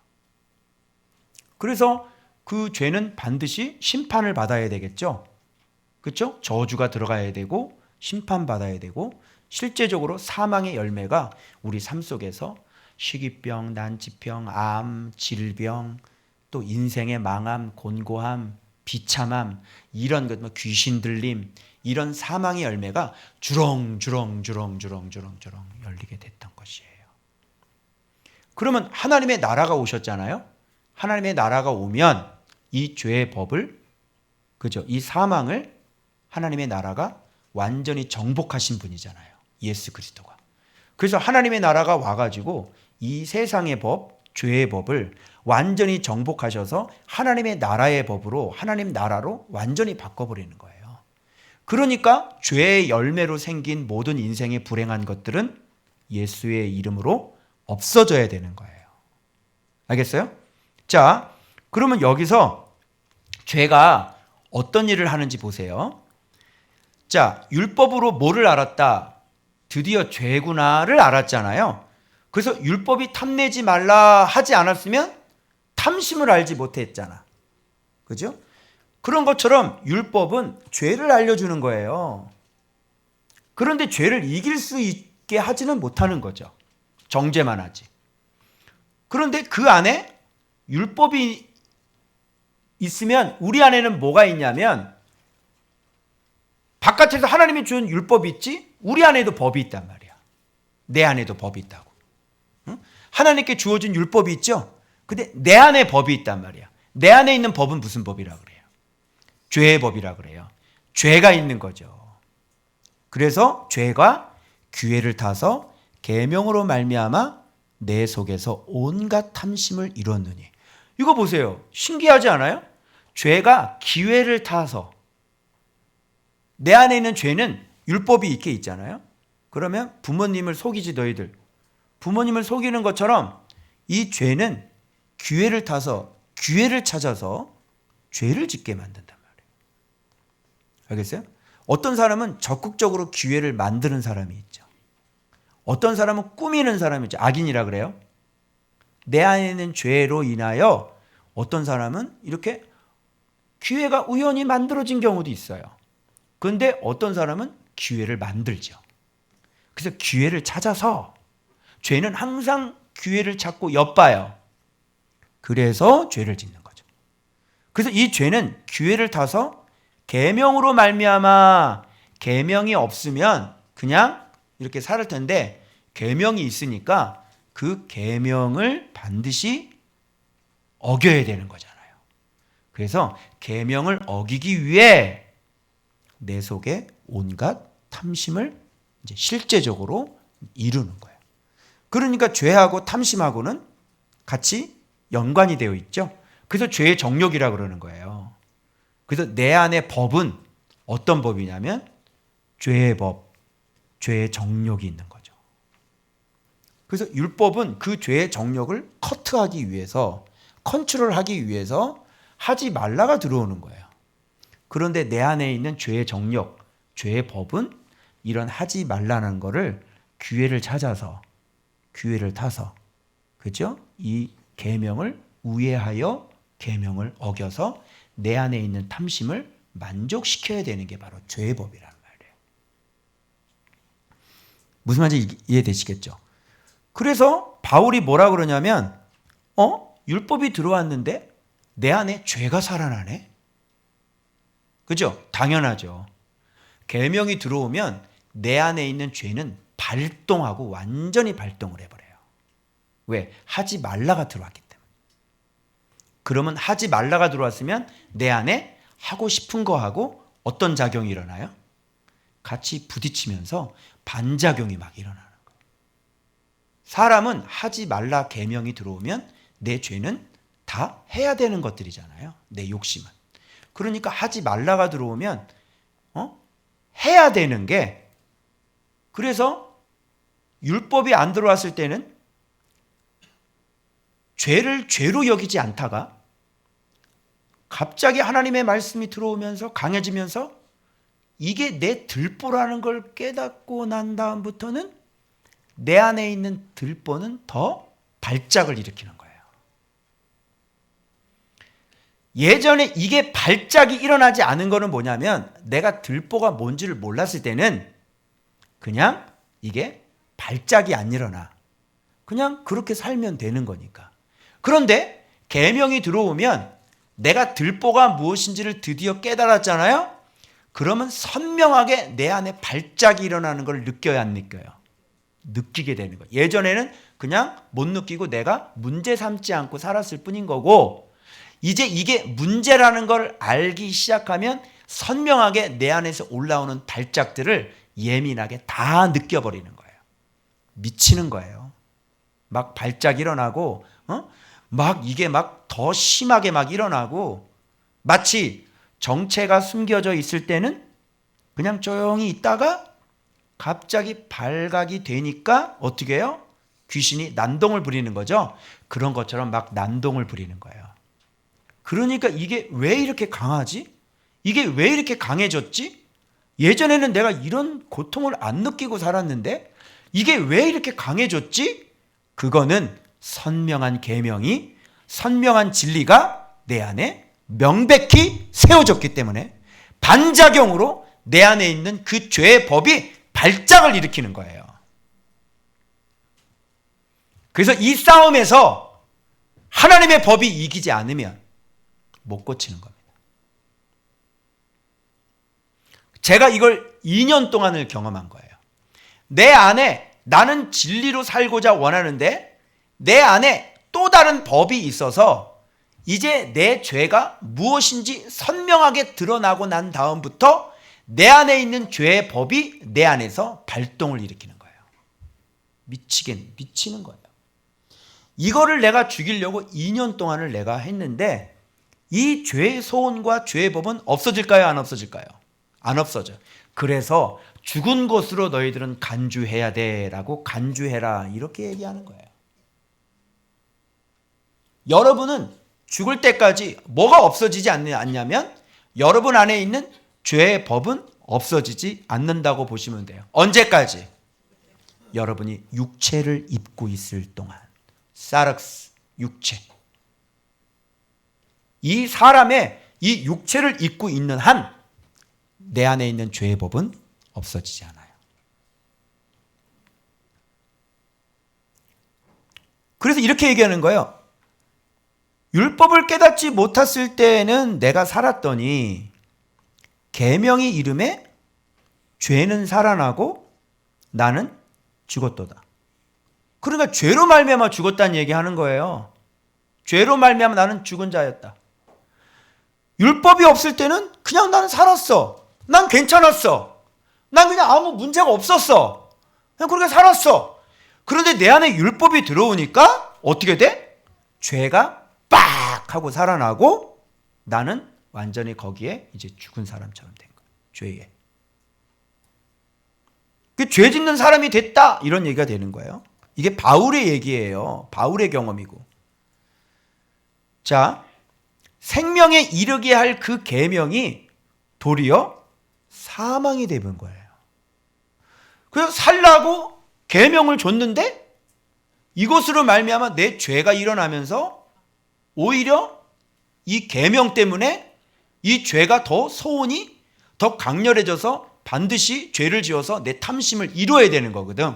그래서 그 죄는 반드시 심판을 받아야 되겠죠. 그렇죠? 저주가 들어가야 되고 심판받아야 되고 실제적으로 사망의 열매가 우리 삶 속에서 식이병, 난치병, 암, 질병, 또 인생의 망함, 곤고함, 비참함 이런 것, 귀신 들림 이런 사망의 열매가 주렁주렁 열리게 됐던 것이에요. 그러면 하나님의 나라가 오셨잖아요. 하나님의 나라가 오면 이 죄의 법을 그죠? 이 사망을 하나님의 나라가 완전히 정복하신 분이잖아요. 예수 그리스도가. 그래서 하나님의 나라가 와가지고 이 세상의 법, 죄의 법을 완전히 정복하셔서 하나님의 나라의 법으로 하나님 나라로 완전히 바꿔버리는 거예요. 그러니까 죄의 열매로 생긴 모든 인생의 불행한 것들은 예수의 이름으로 없어져야 되는 거예요. 알겠어요? 자, 그러면 여기서 죄가 어떤 일을 하는지 보세요. 자, 율법으로 뭐를 알았다? 드디어 죄구나를 알았잖아요. 그래서 율법이 탐내지 말라 하지 않았으면 탐심을 알지 못했잖아. 그죠? 그런 것처럼 율법은 죄를 알려주는 거예요. 그런데 죄를 이길 수 있게 하지는 못하는 거죠. 정죄만 하지. 그런데 그 안에 율법이 있으면 우리 안에는 뭐가 있냐면 바깥에서 하나님이 준 율법이 있지 우리 안에도 법이 있단 말이야. 내 안에도 법이 있다고. 응? 하나님께 주어진 율법이 있죠. 근데 내 안에 법이 있단 말이야. 내 안에 있는 법은 무슨 법이라 그래요? 죄의 법이라 그래요. 죄가 있는 거죠. 그래서 죄가 규례를 타서 계명으로 말미암아 내 속에서 온갖 탐심을 이뤘느니. 이거 보세요. 신기하지 않아요? 죄가 기회를 타서 내 안에 있는 죄는 율법이 있게 있잖아요. 그러면 부모님을 속이지 너희들. 부모님을 속이는 것처럼 이 죄는 기회를 타서 기회를 찾아서 죄를 짓게 만든단 말이에요. 알겠어요? 어떤 사람은 적극적으로 기회를 만드는 사람이 있죠. 어떤 사람은 꾸미는 사람이 있죠. 악인이라 그래요. 내 안에 있는 죄로 인하여 어떤 사람은 이렇게 기회가 우연히 만들어진 경우도 있어요. 그런데 어떤 사람은 기회를 만들죠. 그래서 기회를 찾아서 죄는 항상 기회를 찾고 엿봐요. 그래서 죄를 짓는 거죠. 그래서 이 죄는 기회를 타서 계명으로 말미암아 계명이 없으면 그냥 이렇게 살 텐데 계명이 있으니까 그 계명을 반드시 어겨야 되는 거잖아요. 그래서 계명을 어기기 위해 내 속에 온갖 탐심을 이제 실제적으로 이루는 거예요. 그러니까 죄하고 탐심하고는 같이 연관이 되어 있죠. 그래서 죄의 정욕이라고 그러는 거예요. 그래서 내 안의 법은 어떤 법이냐면 죄의 법, 죄의 정욕이 있는 거죠. 그래서 율법은 그 죄의 정욕을 커트하기 위해서, 컨트롤하기 위해서 하지 말라가 들어오는 거예요. 그런데 내 안에 있는 죄의 정욕, 죄의 법은 이런 하지 말라는 거를 기회를 찾아서, 기회를 타서, 그죠? 이 계명을 우회하여 계명을 어겨서 내 안에 있는 탐심을 만족시켜야 되는 게 바로 죄의 법이라는 말이에요. 무슨 말인지 이해되시겠죠? 그래서 바울이 뭐라 그러냐면 율법이 들어왔는데 내 안에 죄가 살아나네? 그죠? 당연하죠. 계명이 들어오면 내 안에 있는 죄는 발동하고 완전히 발동을 해버려요. 왜? 하지 말라가 들어왔기 때문에. 그러면 하지 말라가 들어왔으면 내 안에 하고 싶은 거하고 어떤 작용이 일어나요? 같이 부딪히면서 반작용이 막 일어나는 거예요. 사람은 하지 말라 계명이 들어오면 내 죄는 다 해야 되는 것들이잖아요. 내 욕심은. 그러니까 하지 말라가 들어오면 해야 되는 게, 그래서 율법이 안 들어왔을 때는 죄를 죄로 여기지 않다가 갑자기 하나님의 말씀이 들어오면서 강해지면서 이게 내 들보라는 걸 깨닫고 난 다음부터는 내 안에 있는 들보는 더 발작을 일으키는 거예요. 예전에 이게 발작이 일어나지 않은 거는 뭐냐면 내가 들보가 뭔지를 몰랐을 때는 그냥 이게 발작이 안 일어나. 그냥 그렇게 살면 되는 거니까. 그런데 계명이 들어오면 내가 들보가 무엇인지를 드디어 깨달았잖아요. 그러면 선명하게 내 안에 발작이 일어나는 걸 느껴야 안 느껴요? 느끼게 되는 거예요. 예전에는 그냥 못 느끼고 내가 문제 삼지 않고 살았을 뿐인 거고, 이제 이게 문제라는 걸 알기 시작하면 선명하게 내 안에서 올라오는 발작들을 예민하게 다 느껴버리는 거예요. 미치는 거예요. 막 발작이 일어나고 막 이게 막 더 심하게 막 일어나고, 마치 정체가 숨겨져 있을 때는 그냥 조용히 있다가 갑자기 발각이 되니까 어떻게 해요? 귀신이 난동을 부리는 거죠. 그런 것처럼 막 난동을 부리는 거예요. 그러니까 이게 왜 이렇게 강하지? 이게 왜 이렇게 강해졌지? 예전에는 내가 이런 고통을 안 느끼고 살았는데 이게 왜 이렇게 강해졌지? 그거는 선명한 계명이, 선명한 진리가 내 안에 명백히 세워졌기 때문에 반작용으로 내 안에 있는 그 죄의 법이 발작을 일으키는 거예요. 그래서 이 싸움에서 하나님의 법이 이기지 않으면 못 고치는 겁니다. 제가 이걸 2년 동안을 경험한 거예요. 내 안에 나는 진리로 살고자 원하는데 내 안에 또 다른 법이 있어서 이제 내 죄가 무엇인지 선명하게 드러나고 난 다음부터 내 안에 있는 죄의 법이 내 안에서 발동을 일으키는 거예요. 미치는 거예요. 이거를 내가 죽이려고 2년 동안을 내가 했는데 이 죄의 소원과 죄의 법은 없어질까요? 안 없어질까요? 안 없어져. 그래서 죽은 곳으로 너희들은 간주해야 돼라고, 간주해라 이렇게 얘기하는 거예요. 여러분은 죽을 때까지 뭐가 없어지지 않냐면 여러분 안에 있는 죄의 법은 없어지지 않는다고 보시면 돼요. 언제까지? 여러분이 육체를 입고 있을 동안. 사르스, 육체. 이 사람의 이 육체를 입고 있는 한 내 안에 있는 죄의 법은 없어지지 않아요. 그래서 이렇게 얘기하는 거예요. 율법을 깨닫지 못했을 때는 내가 살았더니 계명이 이름에 죄는 살아나고 나는 죽었도다. 그러니까 죄로 말미암아 죽었다는 얘기하는 거예요. 죄로 말미암아 나는 죽은 자였다. 율법이 없을 때는 그냥 나는 살았어. 난 괜찮았어. 난 그냥 아무 문제가 없었어. 그냥 그렇게 살았어. 그런데 내 안에 율법이 들어오니까 어떻게 돼? 죄가 빡 하고 살아나고 나는 완전히 거기에 이제 죽은 사람처럼 된 거야. 죄에. 죄 짓는 사람이 됐다 이런 얘기가 되는 거예요. 이게 바울의 얘기예요. 바울의 경험이고. 자, 생명에 이르게 할 그 계명이 도리어 사망이 되는 거예요. 그래서 살라고 계명을 줬는데 이것으로 말미암아 내 죄가 일어나면서 오히려 이 계명 때문에 이 죄가 더 소원이 더 강렬해져서 반드시 죄를 지어서 내 탐심을 이루어야 되는 거거든.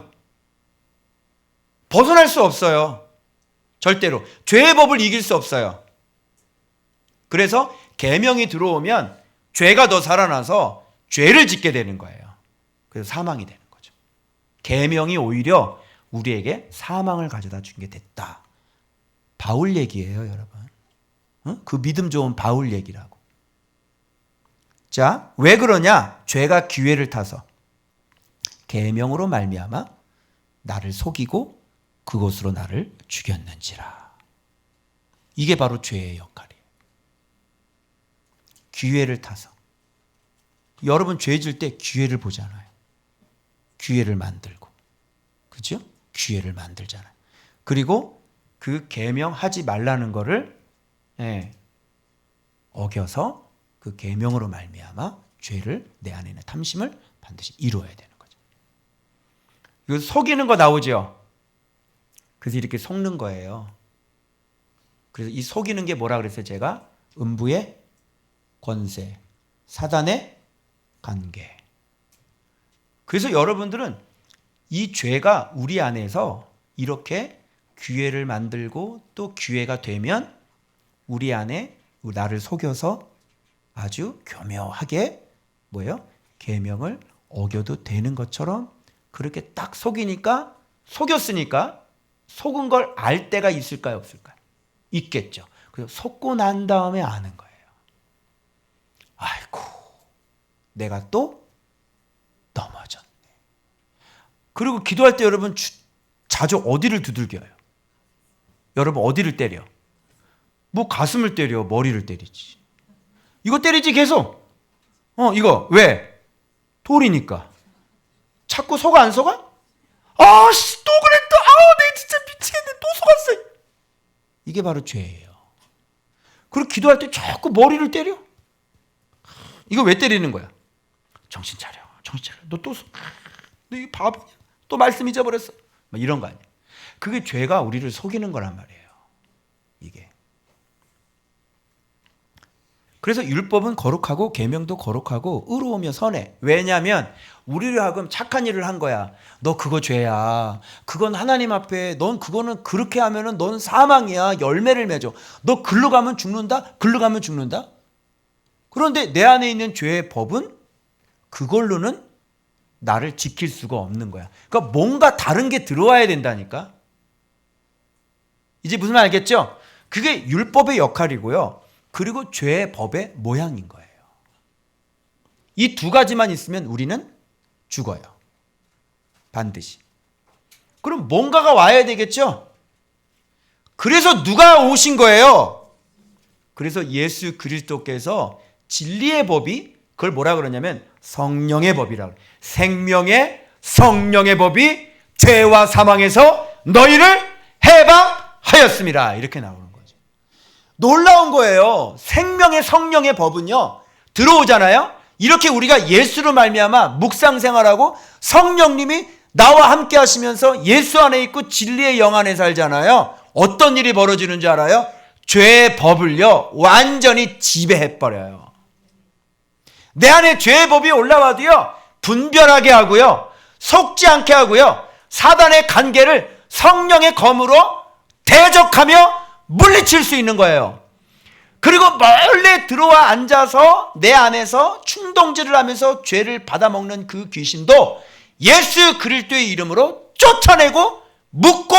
벗어날 수 없어요. 절대로. 죄의 법을 이길 수 없어요. 그래서 계명이 들어오면 죄가 더 살아나서 죄를 짓게 되는 거예요. 그래서 사망이 되는 거죠. 계명이 오히려 우리에게 사망을 가져다 준 게 됐다. 바울 얘기예요, 여러분. 그 믿음 좋은 바울 얘기라고. 자, 왜 그러냐? 죄가 기회를 타서 계명으로 말미암아 나를 속이고 그것으로 나를 죽였는지라. 이게 바로 죄의 역할이에요. 기회를 타서. 여러분 죄 질 때 기회를 보잖아요. 기회를 만들고. 그렇죠? 기회를 만들잖아요. 그리고 그 계명하지 말라는 거를 어겨서 그 계명으로 말미암아 죄를 내 안에 있는 탐심을 반드시 이루어야 되는 거죠. 이거 속이는 거 나오죠? 그래서 이렇게 속는 거예요. 그래서 이 속이는 게 뭐라 그랬어요? 제가 음부의 권세, 사단의 관계. 그래서 여러분들은 이 죄가 우리 안에서 이렇게 기회를 만들고 또 기회가 되면 우리 안에 나를 속여서 아주 교묘하게 뭐예요? 계명을 어겨도 되는 것처럼 그렇게 딱 속이니까 속였으니까 속은 걸 알 때가 있을까요? 없을까요? 있겠죠. 그래서 속고 난 다음에 아는 거예요. 아이고, 내가 또 넘어졌네. 그리고 기도할 때 여러분 자주 어디를 두들겨요? 여러분 어디를 때려? 뭐 가슴을 때려, 머리를 때리지. 이거 때리지 계속. 이거 왜? 돌이니까. 자꾸 속아 안 속아? 아씨 또 그랬다. 내 진짜 미치겠네. 또 속았어. 이게 바로 죄예요. 그리고 기도할 때 자꾸 머리를 때려. 이거 왜 때리는 거야? 정신 차려. 정신 차려. 너 이 바보냐? 또 말씀 잊어버렸어. 뭐 이런 거 아니야. 그게 죄가 우리를 속이는 거란 말이에요. 이게. 그래서 율법은 거룩하고 계명도 거룩하고 의로우며 선해. 왜냐하면 우리를 하여금 착한 일을 한 거야. 너 그거 죄야. 그건 하나님 앞에 넌 그거는 그렇게 하면은 넌 사망이야. 열매를 맺어. 너 글로 가면 죽는다. 글로 가면 죽는다. 그런데 내 안에 있는 죄의 법은 그걸로는 나를 지킬 수가 없는 거야. 그러니까 뭔가 다른 게 들어와야 된다니까. 이제 무슨 말 알겠죠? 그게 율법의 역할이고요. 그리고 죄의 법의 모양인 거예요. 이 두 가지만 있으면 우리는 죽어요. 반드시. 그럼 뭔가가 와야 되겠죠? 그래서 누가 오신 거예요? 그래서 예수 그리스도께서 진리의 법이 그걸 뭐라 그러냐면 성령의 법이라고 그래요. 생명의 성령의 법이 죄와 사망에서 너희를 해방하였습니다. 이렇게 나오는 거죠. 놀라운 거예요. 생명의 성령의 법은요. 들어오잖아요. 이렇게 우리가 예수로 말미암아 묵상 생활하고 성령님이 나와 함께 하시면서 예수 안에 있고 진리의 영 안에 살잖아요. 어떤 일이 벌어지는 줄 알아요? 죄의 법을요. 완전히 지배해버려요. 내 안에 죄의 법이 올라와도요. 분별하게 하고요. 속지 않게 하고요. 사단의 관계를 성령의 검으로 대적하며 물리칠 수 있는 거예요. 그리고 몰래 들어와 앉아서 내 안에서 충동질을 하면서 죄를 받아먹는 그 귀신도 예수 그리스도의 이름으로 쫓아내고 묶고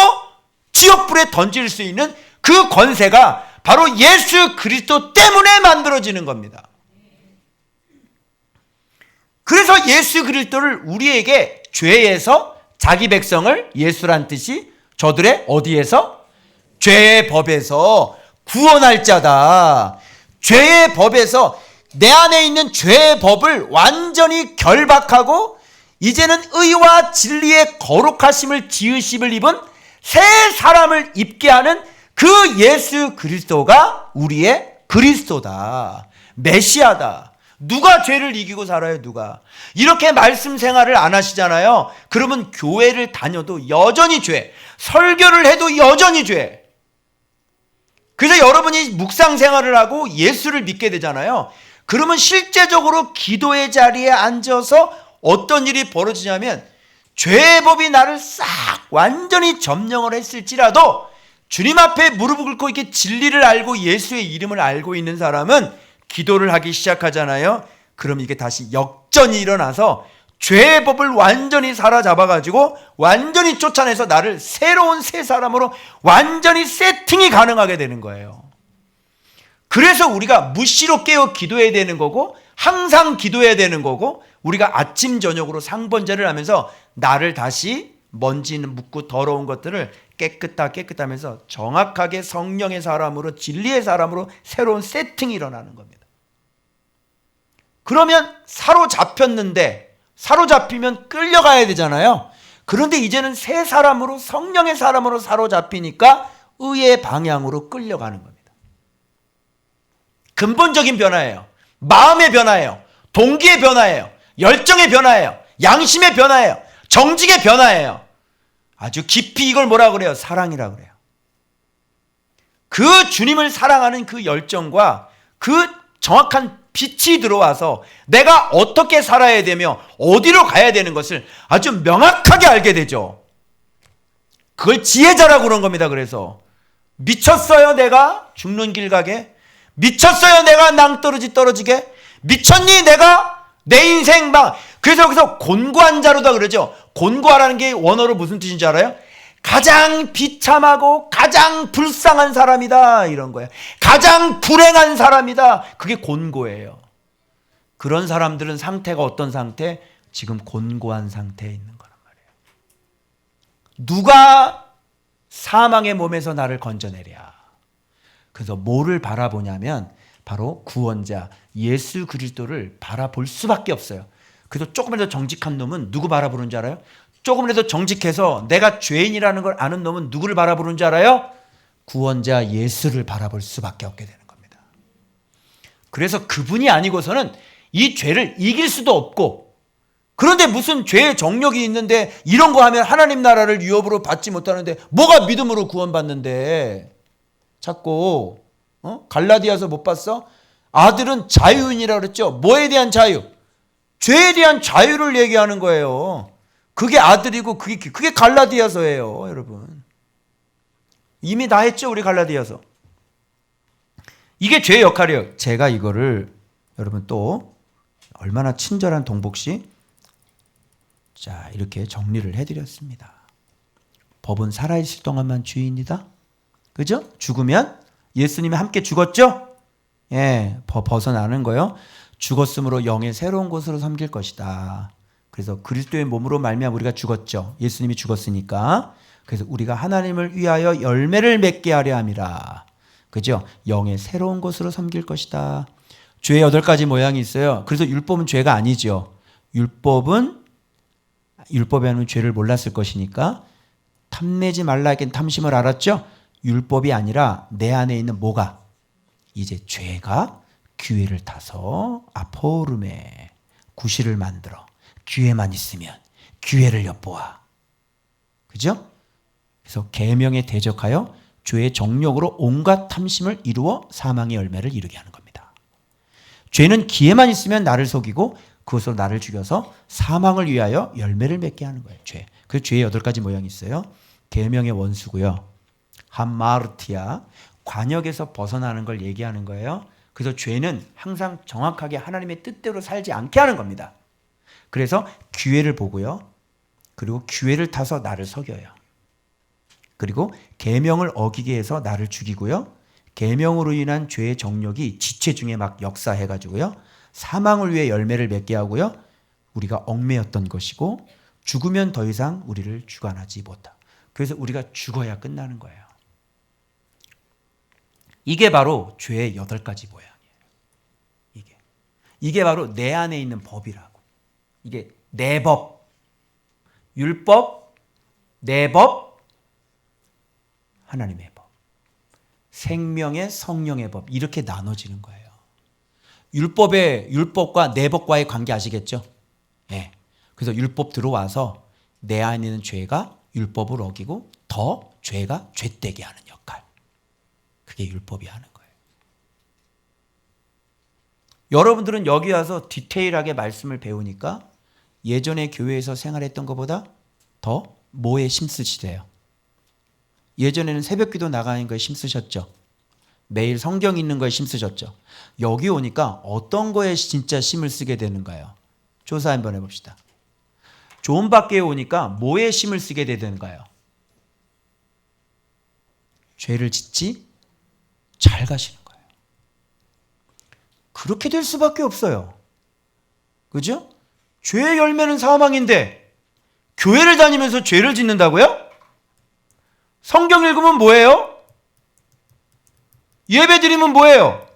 지옥불에 던질 수 있는 그 권세가 바로 예수 그리스도 때문에 만들어지는 겁니다. 그래서 예수 그리스도를 우리에게 죄에서 자기 백성을, 예수란 뜻이 저들의 어디에서? 죄의 법에서 구원할 자다. 죄의 법에서 내 안에 있는 죄의 법을 완전히 결박하고 이제는 의와 진리의 거룩하심을 지으심을 입은 새 사람을 입게 하는 그 예수 그리스도가 우리의 그리스도다. 메시아다. 누가 죄를 이기고 살아요? 누가? 이렇게 말씀 생활을 안 하시잖아요. 그러면 교회를 다녀도 여전히 죄, 설교를 해도 여전히 죄. 그래서 여러분이 묵상 생활을 하고 예수를 믿게 되잖아요. 그러면 실제적으로 기도의 자리에 앉아서 어떤 일이 벌어지냐면 죄의 법이 나를 싹 완전히 점령을 했을지라도 주님 앞에 무릎을 꿇고 이렇게 진리를 알고 예수의 이름을 알고 있는 사람은 기도를 하기 시작하잖아요. 그럼 이게 다시 역전이 일어나서 죄의 법을 완전히 사로잡아가지고 완전히 쫓아내서 나를 새로운 새 사람으로 완전히 세팅이 가능하게 되는 거예요. 그래서 우리가 무시로 깨어 기도해야 되는 거고 항상 기도해야 되는 거고 우리가 아침 저녁으로 상번제를 하면서 나를 다시 먼지는 묻고 더러운 것들을 깨끗하면서 정확하게 성령의 사람으로 진리의 사람으로 새로운 세팅이 일어나는 겁니다. 그러면 사로잡히면 끌려가야 되잖아요. 그런데 이제는 새 사람으로 성령의 사람으로 사로잡히니까 의의 방향으로 끌려가는 겁니다. 근본적인 변화예요. 마음의 변화예요. 동기의 변화예요. 열정의 변화예요. 양심의 변화예요. 정직의 변화예요. 아주 깊이 이걸 뭐라 그래요? 사랑이라 그래요. 그 주님을 사랑하는 그 열정과 그 정확한 빛이 들어와서 내가 어떻게 살아야 되며 어디로 가야 되는 것을 아주 명확하게 알게 되죠. 그걸 지혜자라고 그런 겁니다. 그래서 미쳤어요 내가 죽는 길 가게? 미쳤어요 내가 낭떠러지 떨어지게? 미쳤니 내가 내 인생 막. 그래서 여기서 곤고한 자로다 그러죠. 곤고하라는 게 원어로 무슨 뜻인지 알아요? 가장 비참하고 가장 불쌍한 사람이다 이런 거예요. 가장 불행한 사람이다. 그게 곤고예요. 그런 사람들은 상태가 어떤 상태? 지금 곤고한 상태에 있는 거란 말이에요. 누가 사망의 몸에서 나를 건져내랴. 그래서 뭐를 바라보냐면 바로 구원자 예수 그리스도를 바라볼 수밖에 없어요. 그래서 조금이라도 정직한 놈은 누구 바라보는 줄 알아요? 조금이라도 정직해서 내가 죄인이라는 걸 아는 놈은 누구를 바라보는 줄 알아요? 구원자 예수를 바라볼 수밖에 없게 되는 겁니다. 그래서 그분이 아니고서는 이 죄를 이길 수도 없고, 그런데 무슨 죄의 정력이 있는데 이런 거 하면 하나님 나라를 유업으로 받지 못하는데 뭐가 믿음으로 구원받는데 자꾸 갈라디아서 못 봤어? 아들은 자유인이라고 그랬죠. 뭐에 대한 자유? 죄에 대한 자유를 얘기하는 거예요. 그게 아들이고 그게 갈라디아서예요, 여러분. 이미 다 했죠, 우리 갈라디아서. 이게 죄의 역할이에요. 제가 이거를 여러분 또 얼마나 친절한 동복씨. 자, 이렇게 정리를 해드렸습니다. 법은 살아있을 동안만 주인이다. 그죠? 죽으면 예수님이 함께 죽었죠? 예, 벗어나는 거요. 죽었으므로 영의 새로운 곳으로 섬길 것이다. 그래서 그리스도의 몸으로 말미암아 우리가 죽었죠. 예수님이 죽었으니까. 그래서 우리가 하나님을 위하여 열매를 맺게 하려 함이라. 그죠? 영의 새로운 곳으로 섬길 것이다. 죄의 8가지 모양이 있어요. 그래서 율법은 죄가 아니죠. 율법에 하는 죄를 몰랐을 것이니까 탐내지 말라 했긴 탐심을 알았죠. 율법이 아니라 내 안에 있는 뭐가? 이제 죄가 귀회를 타서 아포름에 구실을 만들어 귀회만 있으면 귀회를 엿보아. 그죠? 그래서 계명에 대적하여 죄의 정욕으로 온갖 탐심을 이루어 사망의 열매를 이루게 하는 겁니다. 죄는 기회만 있으면 나를 속이고 그것으로 나를 죽여서 사망을 위하여 열매를 맺게 하는 거예요. 죄. 그 죄의 8가지 모양이 있어요. 계명의 원수고요. 하마르티아, 관역에서 벗어나는 걸 얘기하는 거예요. 그래서 죄는 항상 정확하게 하나님의 뜻대로 살지 않게 하는 겁니다. 그래서 기회를 보고요. 그리고 기회를 타서 나를 속여요. 그리고 계명을 어기게 해서 나를 죽이고요. 계명으로 인한 죄의 정력이 지체 중에 막 역사해가지고요. 사망을 위해 열매를 맺게 하고요. 우리가 얽매였던 것이고 죽으면 더 이상 우리를 주관하지 못하. 그래서 우리가 죽어야 끝나는 거예요. 이게 바로 죄의 8가지 모양이에요. 이게 바로 내 안에 있는 법이라고. 이게 내 법, 율법, 내 법, 하나님의 법. 생명의 성령의 법. 이렇게 나눠지는 거예요. 율법과 내 법과의 관계 아시겠죠? 예. 그래서 율법 들어와서 내 안에 있는 죄가 율법을 어기고 더 죄가 죄되게 하는 역할. 그게 율법이 하는 거예요. 여러분들은 여기 와서 디테일하게 말씀을 배우니까 예전에 교회에서 생활했던 것보다 더 뭐에 힘쓰시대요? 예전에는 새벽기도 나가는 거에 힘쓰셨죠? 매일 성경 읽는 거에 힘쓰셨죠? 여기 오니까 어떤 거에 진짜 힘을 쓰게 되는가요? 조사 한번 해봅시다. 좋은 밖에 오니까 뭐에 힘을 쓰게 되는가요? 죄를 짓지 잘 가시는 거예요. 그렇게 될 수밖에 없어요. 그죠? 죄의 열매는 사망인데 교회를 다니면서 죄를 짓는다고요? 성경 읽으면 뭐예요? 예배 드리면 뭐예요?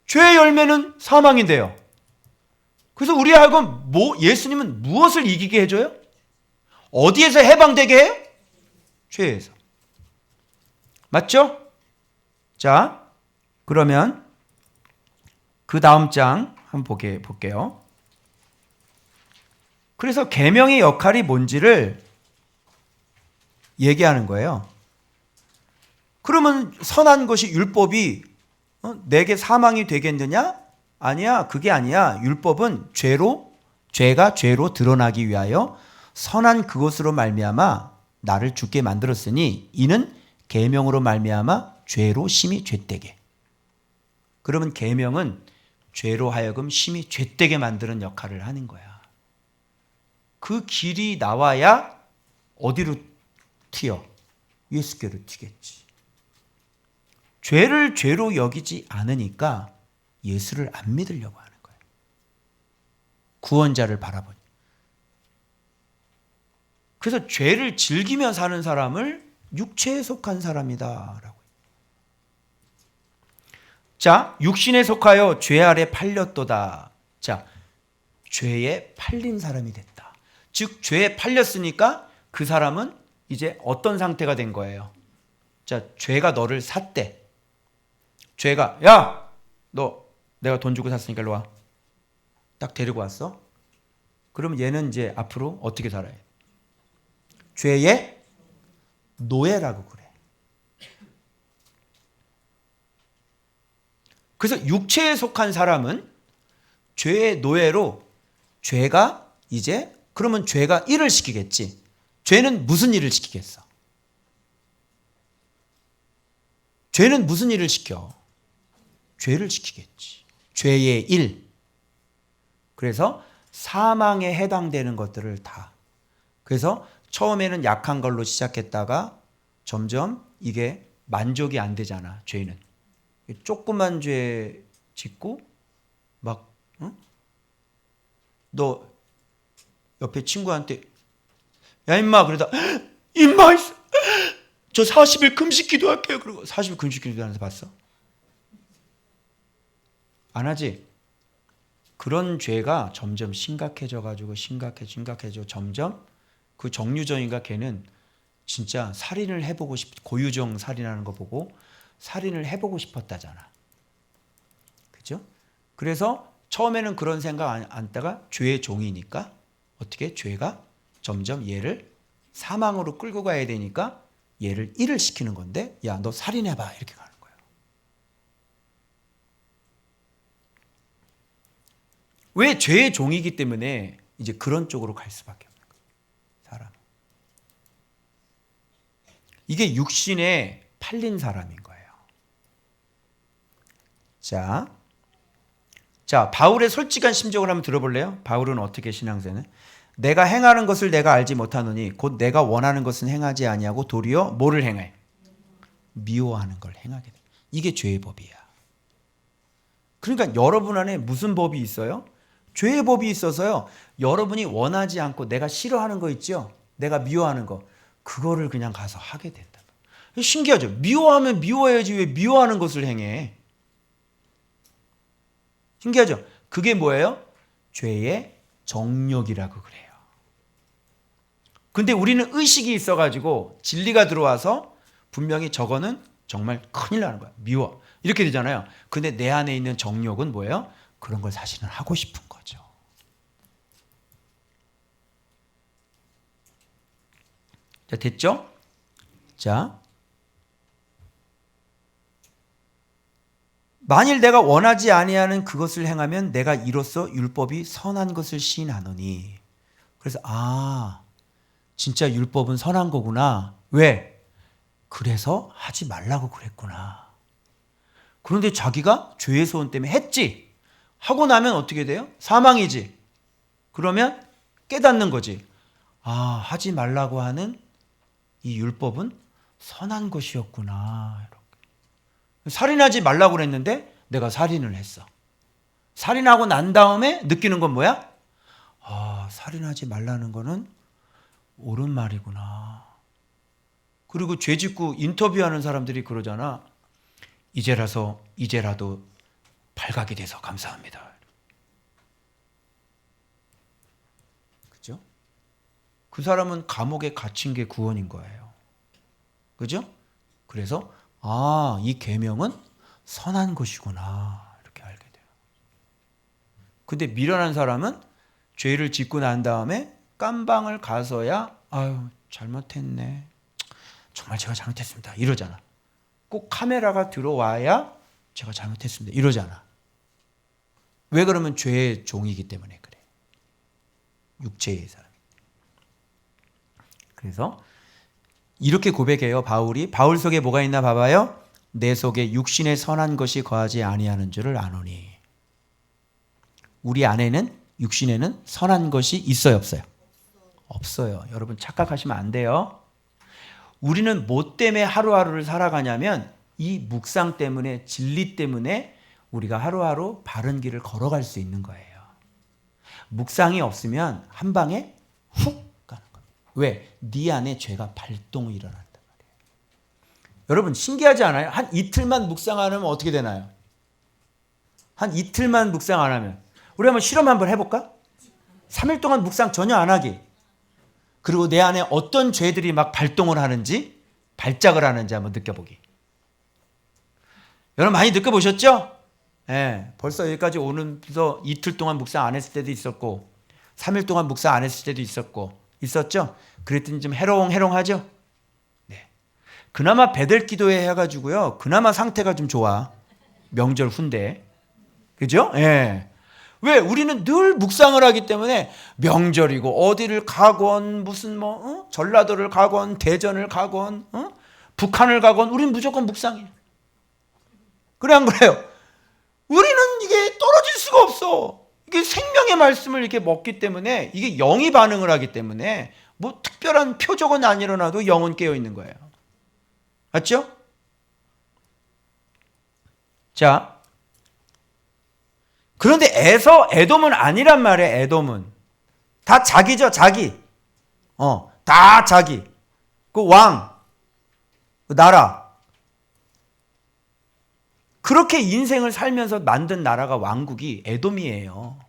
죄의 열매는 사망인데요. 그래서 우리 하여금 예수님은 무엇을 이기게 해줘요? 어디에서 해방되게 해요? 죄에서. 맞죠? 자, 그러면 그 다음 장 한번 볼게요. 그래서 계명의 역할이 뭔지를 얘기하는 거예요. 그러면 선한 것이 율법이 내게 사망이 되겠느냐? 아니야. 그게 아니야. 율법은 죄가 죄로 드러나기 위하여 선한 그것으로 말미암아 나를 죽게 만들었으니 이는 계명으로 말미암아 죄로 심히 죄되게. 그러면 계명은 죄로 하여금 심히 죄되게 만드는 역할을 하는 거야. 그 길이 나와야 어디로 튀어? 예수께로 튀겠지. 죄를 죄로 여기지 않으니까 예수를 안 믿으려고 하는 거예요. 구원자를 바라보니. 그래서 죄를 즐기며 사는 사람을 육체에 속한 사람이다라고. 자, 육신에 속하여 죄 아래 팔렸도다. 자, 죄에 팔린 사람이 됐다. 즉 죄에 팔렸으니까 그 사람은 이제 어떤 상태가 된 거예요? 자, 죄가 너를 샀대. 죄가 야, 너 내가 돈 주고 샀으니까 일로 와. 딱 데리고 왔어. 그러면 얘는 이제 앞으로 어떻게 살아요? 죄의 노예라고 그래. 그래서 육체에 속한 사람은 죄의 노예로 죄가 이제 그러면 죄가 일을 시키겠지. 죄는 무슨 일을 시키겠어? 죄는 무슨 일을 시켜? 죄를 시키겠지. 죄의 일. 그래서 사망에 해당되는 것들을 다. 그래서 처음에는 약한 걸로 시작했다가 점점 이게 만족이 안 되잖아. 죄는. 조그만 죄 짓고 막 너 옆에 친구한테 야 임마 그러다 임마 저 40일 금식 기도할게요. 그리고 40일 금식 기도하는 데 봤어? 안 하지? 그런 죄가 점점 심각해져가지고 심각해져 점점 그 정유정인가 걔는 진짜 살인을 해보고 고유정 살인하는 거 보고 살인을 해보고 싶었다잖아. 그죠? 그래서 처음에는 그런 생각 안 했다가 죄의 종이니까 어떻게 죄가 점점 얘를 사망으로 끌고 가야 되니까 얘를 일을 시키는 건데 야, 너 살인해봐 이렇게 가는 거예요. 왜 죄의 종이기 때문에 이제 그런 쪽으로 갈 수밖에 없는 거예요. 사람. 이게 육신에 팔린 사람인 거예요. 자, 바울의 솔직한 심정을 한번 들어볼래요? 바울은 어떻게 신앙생활? 내가 행하는 것을 내가 알지 못하노니 곧 내가 원하는 것은 행하지 아니하고 도리어 뭐를 행해? 미워하는 걸 행하게 돼. 이게 죄의 법이야. 그러니까 여러분 안에 무슨 법이 있어요? 죄의 법이 있어서요. 여러분이 원하지 않고 내가 싫어하는 거 있죠? 내가 미워하는 거. 그거를 그냥 가서 하게 된다. 신기하죠? 미워하면 미워해야지 왜 미워하는 것을 행해? 신기하죠? 그게 뭐예요? 죄의 정욕이라고 그래요. 근데 우리는 의식이 있어가지고 진리가 들어와서 분명히 저거는 정말 큰일 나는 거야. 미워. 이렇게 되잖아요. 근데 내 안에 있는 정욕은 뭐예요? 그런 걸 사실은 하고 싶은 거죠. 자, 됐죠? 자, 만일 내가 원하지 아니하는 그것을 행하면 내가 이로써 율법이 선한 것을 시인하노니. 그래서 진짜 율법은 선한 거구나. 왜? 그래서 하지 말라고 그랬구나. 그런데 자기가 죄의 소원 때문에 했지. 하고 나면 어떻게 돼요? 사망이지. 그러면 깨닫는 거지. 하지 말라고 하는 이 율법은 선한 것이었구나. 살인하지 말라고 그랬는데 내가 살인을 했어. 살인하고 난 다음에 느끼는 건 뭐야? 살인하지 말라는 거는 옳은 말이구나. 그리고 죄 짓고 인터뷰하는 사람들이 그러잖아. 이제라도 발각이 돼서 감사합니다. 그죠? 그 사람은 감옥에 갇힌 게 구원인 거예요. 그죠? 그래서 이 계명은 선한 것이구나 이렇게 알게 돼요. 근데 미련한 사람은 죄를 짓고 난 다음에 깜방을 가서야 잘못했네. 정말 제가 잘못했습니다. 이러잖아. 꼭 카메라가 들어와야 제가 잘못했습니다. 이러잖아. 왜 그러면 죄의 종이기 때문에 그래. 육체의 사람. 그래서 이렇게 고백해요. 바울이. 바울 속에 뭐가 있나 봐봐요. 내 속에 육신의 선한 것이 거하지 아니하는 줄을 아노니. 우리 안에는 육신에는 선한 것이 있어요, 없어요? 없어요. 여러분 착각하시면 안 돼요. 우리는 뭐 때문에 하루하루를 살아가냐면 이 묵상 때문에, 진리 때문에 우리가 하루하루 바른 길을 걸어갈 수 있는 거예요. 묵상이 없으면 한 방에 훅 가는 거예요. 왜? 네 안에 죄가 발동이 일어난단 말이에요. 여러분 신기하지 않아요? 한 이틀만 묵상 안 하면 어떻게 되나요? 한 이틀만 묵상 안 하면. 우리 한번 실험 한번 해볼까? 3일 동안 묵상 전혀 안 하기. 그리고 내 안에 어떤 죄들이 막 발동을 하는지, 발작을 하는지 한번 느껴보기. 여러분 많이 느껴보셨죠? 벌써 여기까지 오면서 이틀 동안 묵상 안 했을 때도 있었고 3일 동안 묵상 안 했을 때도 있었죠? 그랬더니 좀 해롱해롱하죠? 네. 그나마 배들 기도회 해가지고요. 그나마 상태가 좀 좋아. 명절 훈대. 그죠? 왜? 우리는 늘 묵상을 하기 때문에 명절이고 어디를 가건 무슨 전라도를 가건 대전을 가건 북한을 가건 우리는 무조건 묵상이에요. 그래 안 그래요? 우리는 이게 떨어질 수가 없어. 이게 생명의 말씀을 이렇게 먹기 때문에 이게 영이 반응을 하기 때문에 뭐 특별한 표적은 안 일어나도 영은 깨어 있는 거예요. 맞죠? 자, 그런데 에돔은 아니란 말이에요. 에돔은 다 자기죠, 자기. 다 자기. 그 왕, 그 나라. 그렇게 인생을 살면서 만든 나라가 왕국이 에돔이에요.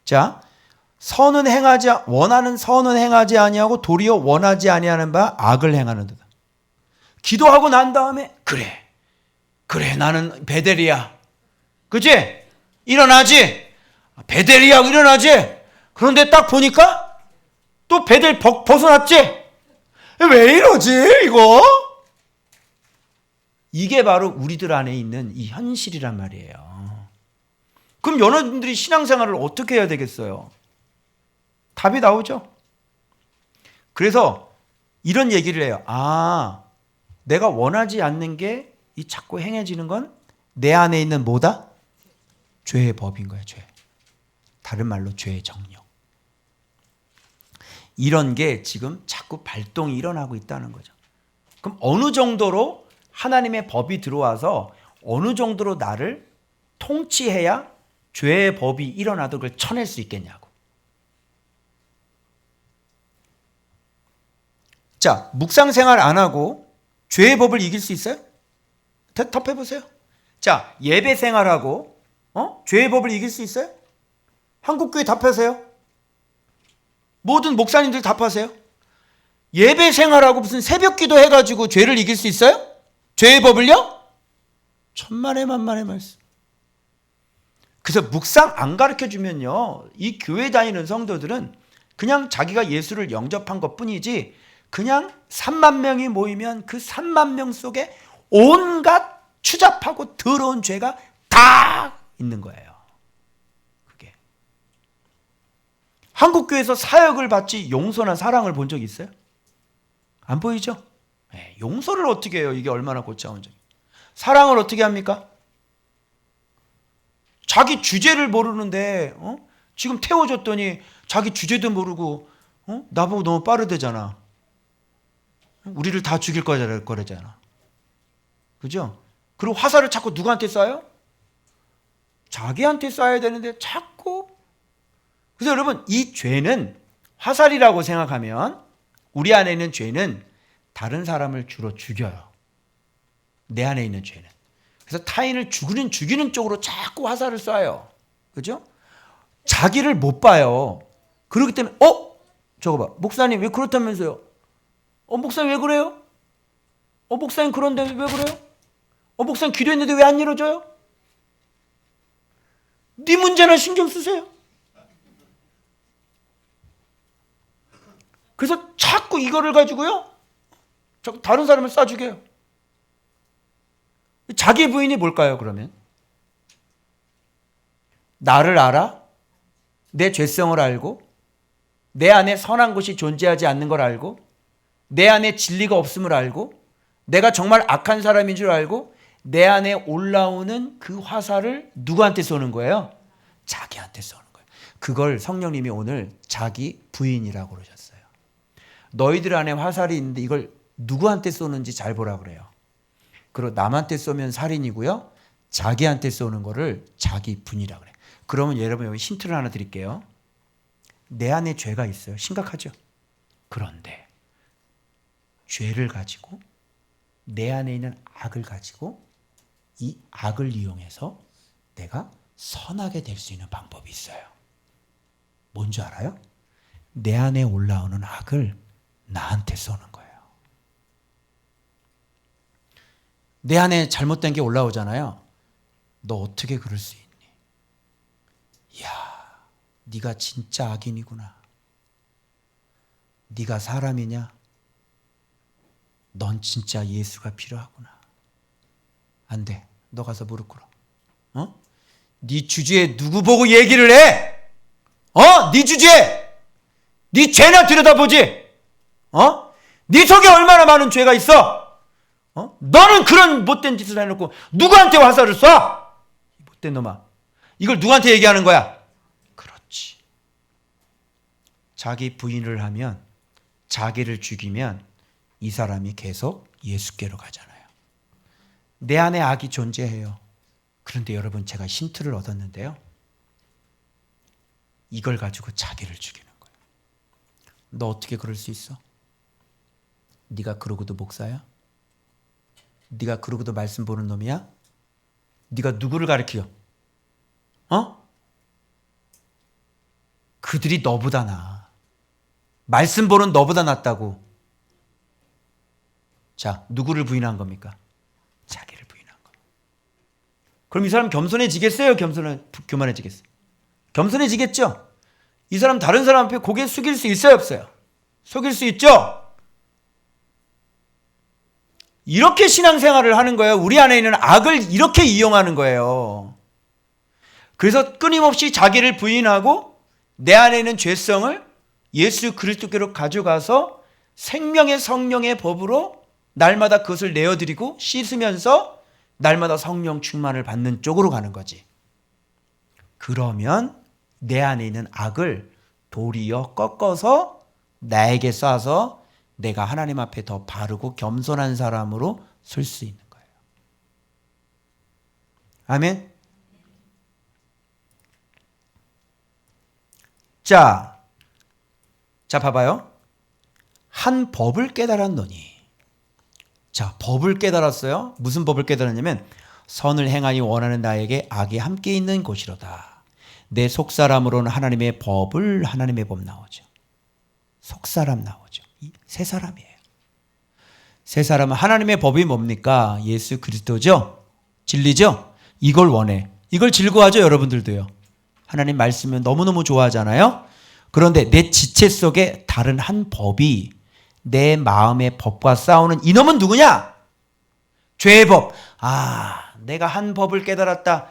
자, 원하는 선은 행하지 아니하고 도리어 원하지 아니하는 바 악을 행하는 듯. 기도하고 난 다음에 그래 나는 베델이야. 그치? 일어나지? 베델이야 일어나지? 그런데 딱 보니까 또 베델 벗어났지? 왜 이러지 이거? 이게 바로 우리들 안에 있는 이 현실이란 말이에요. 그럼 여러분들이 신앙생활을 어떻게 해야 되겠어요? 답이 나오죠. 그래서 이런 얘기를 해요. 아, 내가 원하지 않는 게 이 자꾸 행해지는 건 내 안에 있는 뭐다? 죄의 법인 거예요. 죄. 다른 말로 죄의 정력. 이런 게 지금 자꾸 발동이 일어나고 있다는 거죠. 그럼 어느 정도로 하나님의 법이 들어와서 어느 정도로 나를 통치해야 죄의 법이 일어나도 그걸 쳐낼 수 있겠냐고. 자, 묵상 생활 안 하고 죄의 법을 이길 수 있어요? 답해보세요. 자, 예배 생활하고 죄의 법을 이길 수 있어요? 한국교회 답하세요. 모든 목사님들 답하세요. 예배 생활하고 무슨 새벽기도 해가지고 죄를 이길 수 있어요? 죄의 법을요? 천만의 만만의 말씀. 그래서 묵상 안 가르쳐주면요, 이 교회 다니는 성도들은 그냥 자기가 예수를 영접한 것뿐이지 그냥 3만 명이 모이면 그 3만 명 속에 온갖 추잡하고 더러운 죄가 다 있는 거예요. 그게. 한국교회에서 사역을 받지 용서나 사랑을 본 적 있어요? 안 보이죠? 네, 용서를 어떻게 해요? 이게 얼마나 고차원 적이에요. 사랑을 어떻게 합니까? 자기 주제를 모르는데 지금 태워줬더니 자기 주제도 모르고 나보고 너무 빠르대잖아. 우리를 다 죽일 거래잖아. 그죠? 그리고 화살을 자꾸 누구한테 쏴요? 자기한테 쏴야 되는데 자꾸. 그래서 여러분, 이 죄는 화살이라고 생각하면 우리 안에 있는 죄는 다른 사람을 주로 죽여요. 내 안에 있는 죄는. 그래서 타인을 죽이는 쪽으로 자꾸 화살을 쏴요. 그죠? 자기를 못 봐요. 그렇기 때문에 저거 봐. 목사님 왜 그렇다면서요? 목사님 왜 그래요? 목사님 그런데 왜 그래요? 목사님 기도했는데 왜 안 이루어져요? 네 문제나 신경 쓰세요. 그래서 자꾸 이거를 가지고요, 자꾸 다른 사람을 쏴 죽여요. 자기 부인이 뭘까요, 그러면? 나를 알아? 내 죄성을 알고, 내 안에 선한 것이 존재하지 않는 걸 알고, 내 안에 진리가 없음을 알고, 내가 정말 악한 사람인 줄 알고, 내 안에 올라오는 그 화살을 누구한테 쏘는 거예요? 자기한테 쏘는 거예요. 그걸 성령님이 오늘 자기 부인이라고 그러셨어요. 너희들 안에 화살이 있는데 이걸 누구한테 쏘는지 잘 보라 그래요. 그리고 남한테 쏘면 살인이고요, 자기한테 쏘는 거를 자기 분이라고 그래요. 그러면 여러분 여기 힌트를 하나 드릴게요. 내 안에 죄가 있어요. 심각하죠? 그런데 죄를 가지고, 내 안에 있는 악을 가지고 이 악을 이용해서 내가 선하게 될 수 있는 방법이 있어요. 뭔지 알아요? 내 안에 올라오는 악을 나한테 쏘는 거예요. 내 안에 잘못된 게 올라오잖아요. 너 어떻게 그럴 수 있니? 이야, 네가 진짜 악인이구나. 네가 사람이냐? 넌 진짜 예수가 필요하구나. 안 돼. 너 가서 무릎 꿇어. 네 주제에 누구 보고 얘기를 해? 네 주제에. 네 죄나 들여다보지. 네 속에 얼마나 많은 죄가 있어? 너는 그런 못된 짓을 해놓고 누구한테 화살을 쏴? 못된 놈아. 이걸 누구한테 얘기하는 거야? 그렇지. 자기 부인을 하면, 자기를 죽이면 이 사람이 계속 예수께로 가잖아요. 내 안에 악이 존재해요. 그런데 여러분, 제가 힌트를 얻었는데요, 이걸 가지고 자기를 죽이는 거예요. 너 어떻게 그럴 수 있어? 네가 그러고도 목사야? 네가 그러고도 말씀 보는 놈이야? 네가 누구를 가르쳐? 그들이 너보다 나아. 말씀 보는 너보다 낫다고. 자, 누구를 부인한 겁니까? 자기를 부인한 거. 그럼 이 사람 겸손해지겠어요? 교만해지겠어요? 겸손해지겠죠? 이 사람 다른 사람 앞에 고개 숙일 수 있어요? 없어요? 속일 수 있죠? 이렇게 신앙생활을 하는 거예요. 우리 안에 있는 악을 이렇게 이용하는 거예요. 그래서 끊임없이 자기를 부인하고 내 안에 있는 죄성을 예수 그리스도께로 가져가서 생명의 성령의 법으로 날마다 그것을 내어드리고 씻으면서 날마다 성령 충만을 받는 쪽으로 가는 거지. 그러면 내 안에 있는 악을 도리어 꺾어서 나에게 쏴서 내가 하나님 앞에 더 바르고 겸손한 사람으로 설 수 있는 거예요. 아멘. 자, 봐봐요. 한 법을 깨달았노니. 자, 법을 깨달았어요. 무슨 법을 깨달았냐면 선을 행하니 원하는 나에게 악이 함께 있는 곳이로다. 내 속사람으로는 하나님의 법 나오죠. 속사람 나오죠. 새 사람이에요. 새 사람은 하나님의 법이 뭡니까? 예수 그리스도죠. 진리죠. 이걸 원해. 이걸 즐거워하죠. 여러분들도요. 하나님 말씀을 너무너무 좋아하잖아요. 그런데 내 지체 속에 다른 한 법이 내 마음의 법과 싸우는 이놈은 누구냐? 죄의 법. 내가 한 법을 깨달았다.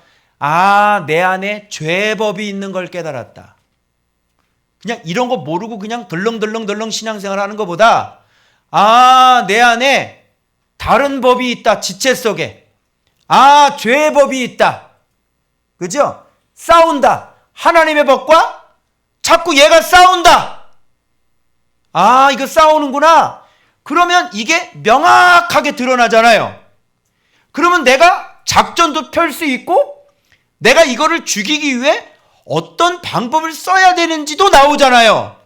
내 안에 죄의 법이 있는 걸 깨달았다. 그냥 이런 거 모르고 그냥 덜렁덜렁 신앙생활 하는 것보다 내 안에 다른 법이 있다. 지체 속에. 죄의 법이 있다. 그죠? 싸운다. 하나님의 법과 자꾸 얘가 싸운다. 이거 싸우는구나. 그러면 이게 명확하게 드러나잖아요. 그러면 내가 작전도 펼 수 있고 내가 이거를 죽이기 위해 어떤 방법을 써야 되는지도 나오잖아요.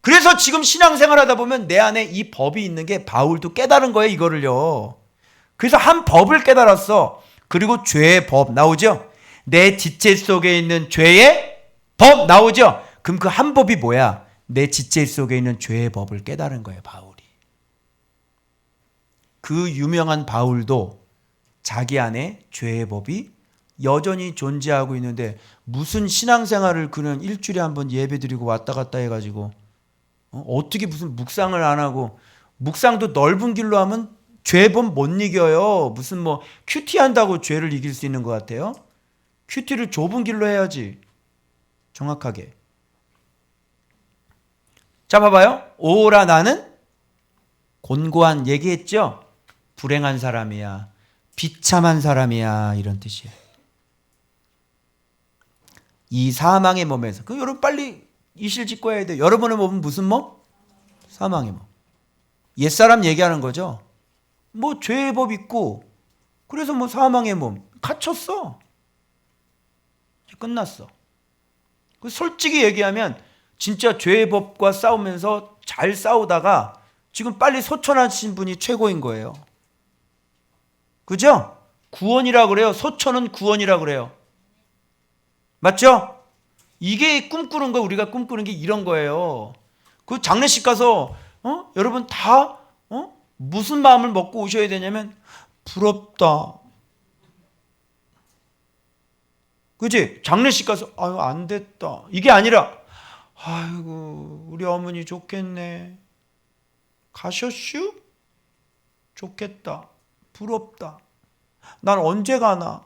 그래서 지금 신앙생활 하다 보면 내 안에 이 법이 있는 게 바울도 깨달은 거예요. 이거를요. 그래서 한 법을 깨달았어. 그리고 죄의 법 나오죠. 내 지체 속에 있는 죄의 법 나오죠. 그럼 그 한 법이 뭐야? 내 지체 속에 있는 죄의 법을 깨달은 거예요. 바울이. 그 유명한 바울도 자기 안에 죄의 법이 여전히 존재하고 있는데 무슨 신앙생활을 그는 일주일에 한 번 예배드리고 왔다 갔다 해가지고 어떻게 무슨 묵상을 안 하고, 묵상도 넓은 길로 하면 죄법 못 이겨요. 무슨 뭐 큐티 한다고 죄를 이길 수 있는 것 같아요. 큐티를 좁은 길로 해야지. 정확하게. 자, 봐봐요. 오라 나는 곤고한, 얘기했죠. 불행한 사람이야, 비참한 사람이야, 이런 뜻이에요. 이 사망의 몸에서. 그 여러분 빨리 이실직고 해야 돼요. 여러분의 몸은 무슨 몸? 사망의 몸. 옛사람 얘기하는 거죠. 뭐 죄의 법 있고 그래서 뭐 사망의 몸 갇혔어. 끝났어. 솔직히 얘기하면 진짜 죄의 법과 싸우면서 잘 싸우다가 지금 빨리 소천하신 분이 최고인 거예요. 그죠? 구원이라고 그래요. 소천은 구원이라고 그래요. 맞죠? 이게 꿈꾸는 거, 우리가 꿈꾸는 게 이런 거예요. 그 장례식 가서 여러분 다 무슨 마음을 먹고 오셔야 되냐면 부럽다. 그치? 장례식 가서 아유 안 됐다. 이게 아니라 아이고 우리 어머니 좋겠네. 가셨슈? 좋겠다. 부럽다. 난 언제 가나?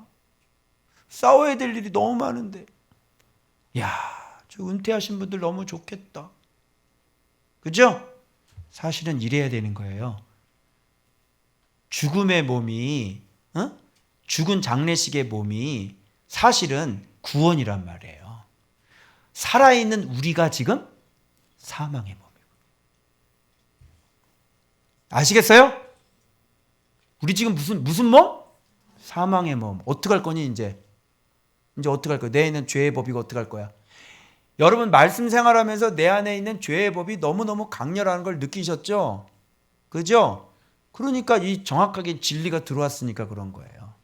싸워야 될 일이 너무 많은데. 야, 저 은퇴하신 분들 너무 좋겠다. 그죠? 사실은 이래야 되는 거예요. 죽음의 몸이, 죽은 장례식의 몸이 사실은 구원이란 말이에요. 살아있는 우리가 지금 사망의 몸이고. 아시겠어요? 우리 지금 무슨 몸? 사망의 몸. 어떡할 거니 이제 어떡할 거야? 내 안에는 죄의 법이고 어떡할 거야? 여러분 말씀 생활하면서 내 안에 있는 죄의 법이 너무너무 강렬한 걸 느끼셨죠? 그죠? 그러니까 이 정확하게 진리가 들어왔으니까 그런 거예요.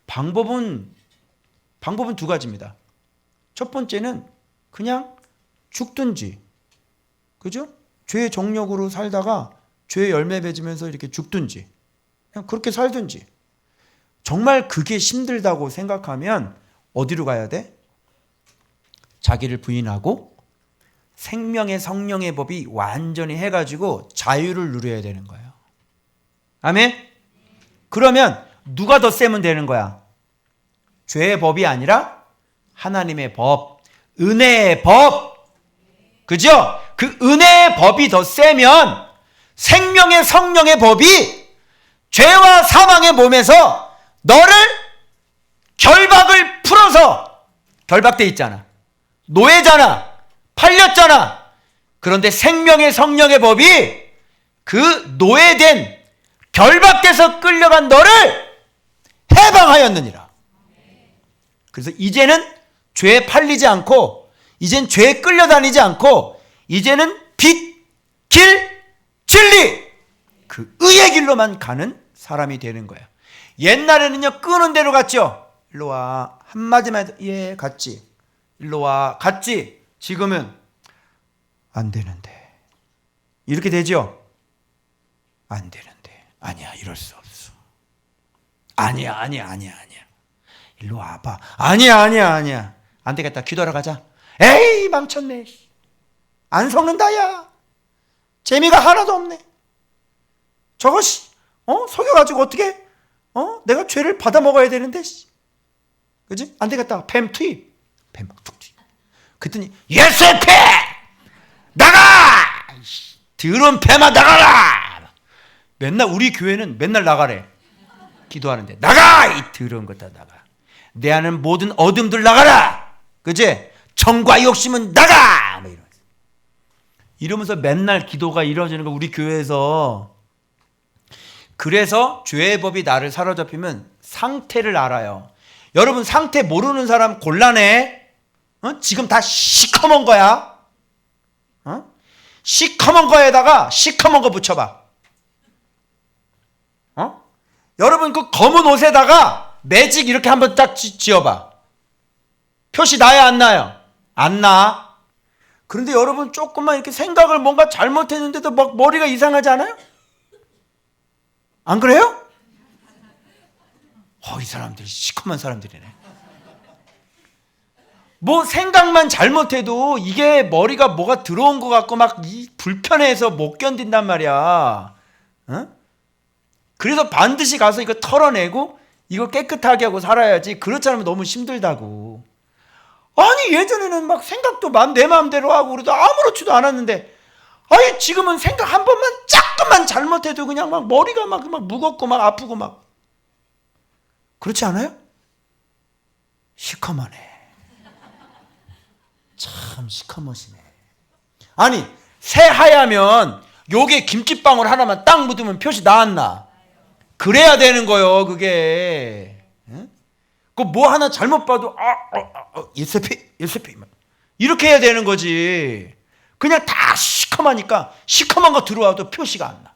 방법은 두 가지입니다. 첫 번째는 그냥 죽든지, 그죠? 죄의 정력으로 살다가 죄의 열매 맺으면서 이렇게 죽든지, 그냥 그렇게 살든지. 정말 그게 힘들다고 생각하면 어디로 가야 돼? 자기를 부인하고 생명의 성령의 법이 완전히 해가지고 자유를 누려야 되는 거예요. 아멘? 그러면 누가 더 세면 되는 거야? 죄의 법이 아니라 하나님의 법, 은혜의 법. 그죠? 그 은혜의 법이 더 세면 생명의 성령의 법이 죄와 사망의 몸에서 너를 결박을 풀어서, 결박돼 있잖아, 노예잖아, 팔렸잖아. 그런데 생명의 성령의 법이 그 노예된, 결박돼서 끌려간 너를 해방하였느니라. 그래서 이제는 죄에 팔리지 않고, 이젠 죄에 끌려다니지 않고, 이제는 빛, 길, 진리, 그 의의 길로만 가는 사람이 되는 거야. 옛날에는요, 끄는 대로 갔죠. 일로 와, 한마디만 해도 예, 갔지. 일로 와, 갔지. 지금은 안 되는데. 이렇게 되죠? 안 되는데. 아니야, 이럴 수 없어. 아니야. 일로 와봐. 아니야. 안 되겠다. 기도하러 가자. 에이, 망쳤네. 안 속는다, 야. 재미가 하나도 없네. 저거, 속여가지고 어떻게, 내가 죄를 받아 먹어야 되는데, 그지? 안 되겠다. 뱀 투입. 뱀 막 툭 투입. 그랬더니, 예수의 뱀! 나가! 더러운 뱀아, 나가라! 맨날, 우리 교회는 맨날 나가래. 기도하는데. 나가! 이 더러운 것 다 나가. 내 안은 모든 어둠들 나가라! 그지? 정과 욕심은 나가! 뭐 이러면서 맨날 기도가 이루어지는 거, 우리 교회에서. 그래서 죄의 법이 나를 사로잡히면 상태를 알아요. 여러분, 상태 모르는 사람 곤란해. 지금 다 시커먼 거야. 시커먼 거에다가 시커먼 거 붙여봐. 여러분, 그 검은 옷에다가 매직 이렇게 한번 딱 지어봐. 표시 나야, 안 나요? 안 나. 그런데 여러분, 조금만 이렇게 생각을 뭔가 잘못했는데도 막 머리가 이상하지 않아요? 안 그래요? 이 사람들이 시커먼 사람들이네. 뭐 생각만 잘못해도 이게 머리가 뭐가 들어온 것 같고 막 불편해서 못 견딘단 말이야. 그래서 반드시 가서 이거 털어내고 이거 깨끗하게 하고 살아야지. 그렇지 않으면 너무 힘들다고. 아니, 예전에는 막 생각도 내 마음대로 하고 그래도 아무렇지도 않았는데, 아니, 지금은 생각 한 번만 조금만 잘못해도 그냥 막 머리가 막 무겁고 막 아프고 막. 그렇지 않아요? 시커머네. 참 시커머시네. 아니, 새하야면 요게 김치방울 하나만 딱 묻으면 표시 나왔나? 그래야 되는 거요, 그게. 그 뭐 하나 잘못 봐도 예세피 이렇게 해야 되는 거지. 그냥 다 시커마니까 시커먼 거 들어와도 표시가 안 나.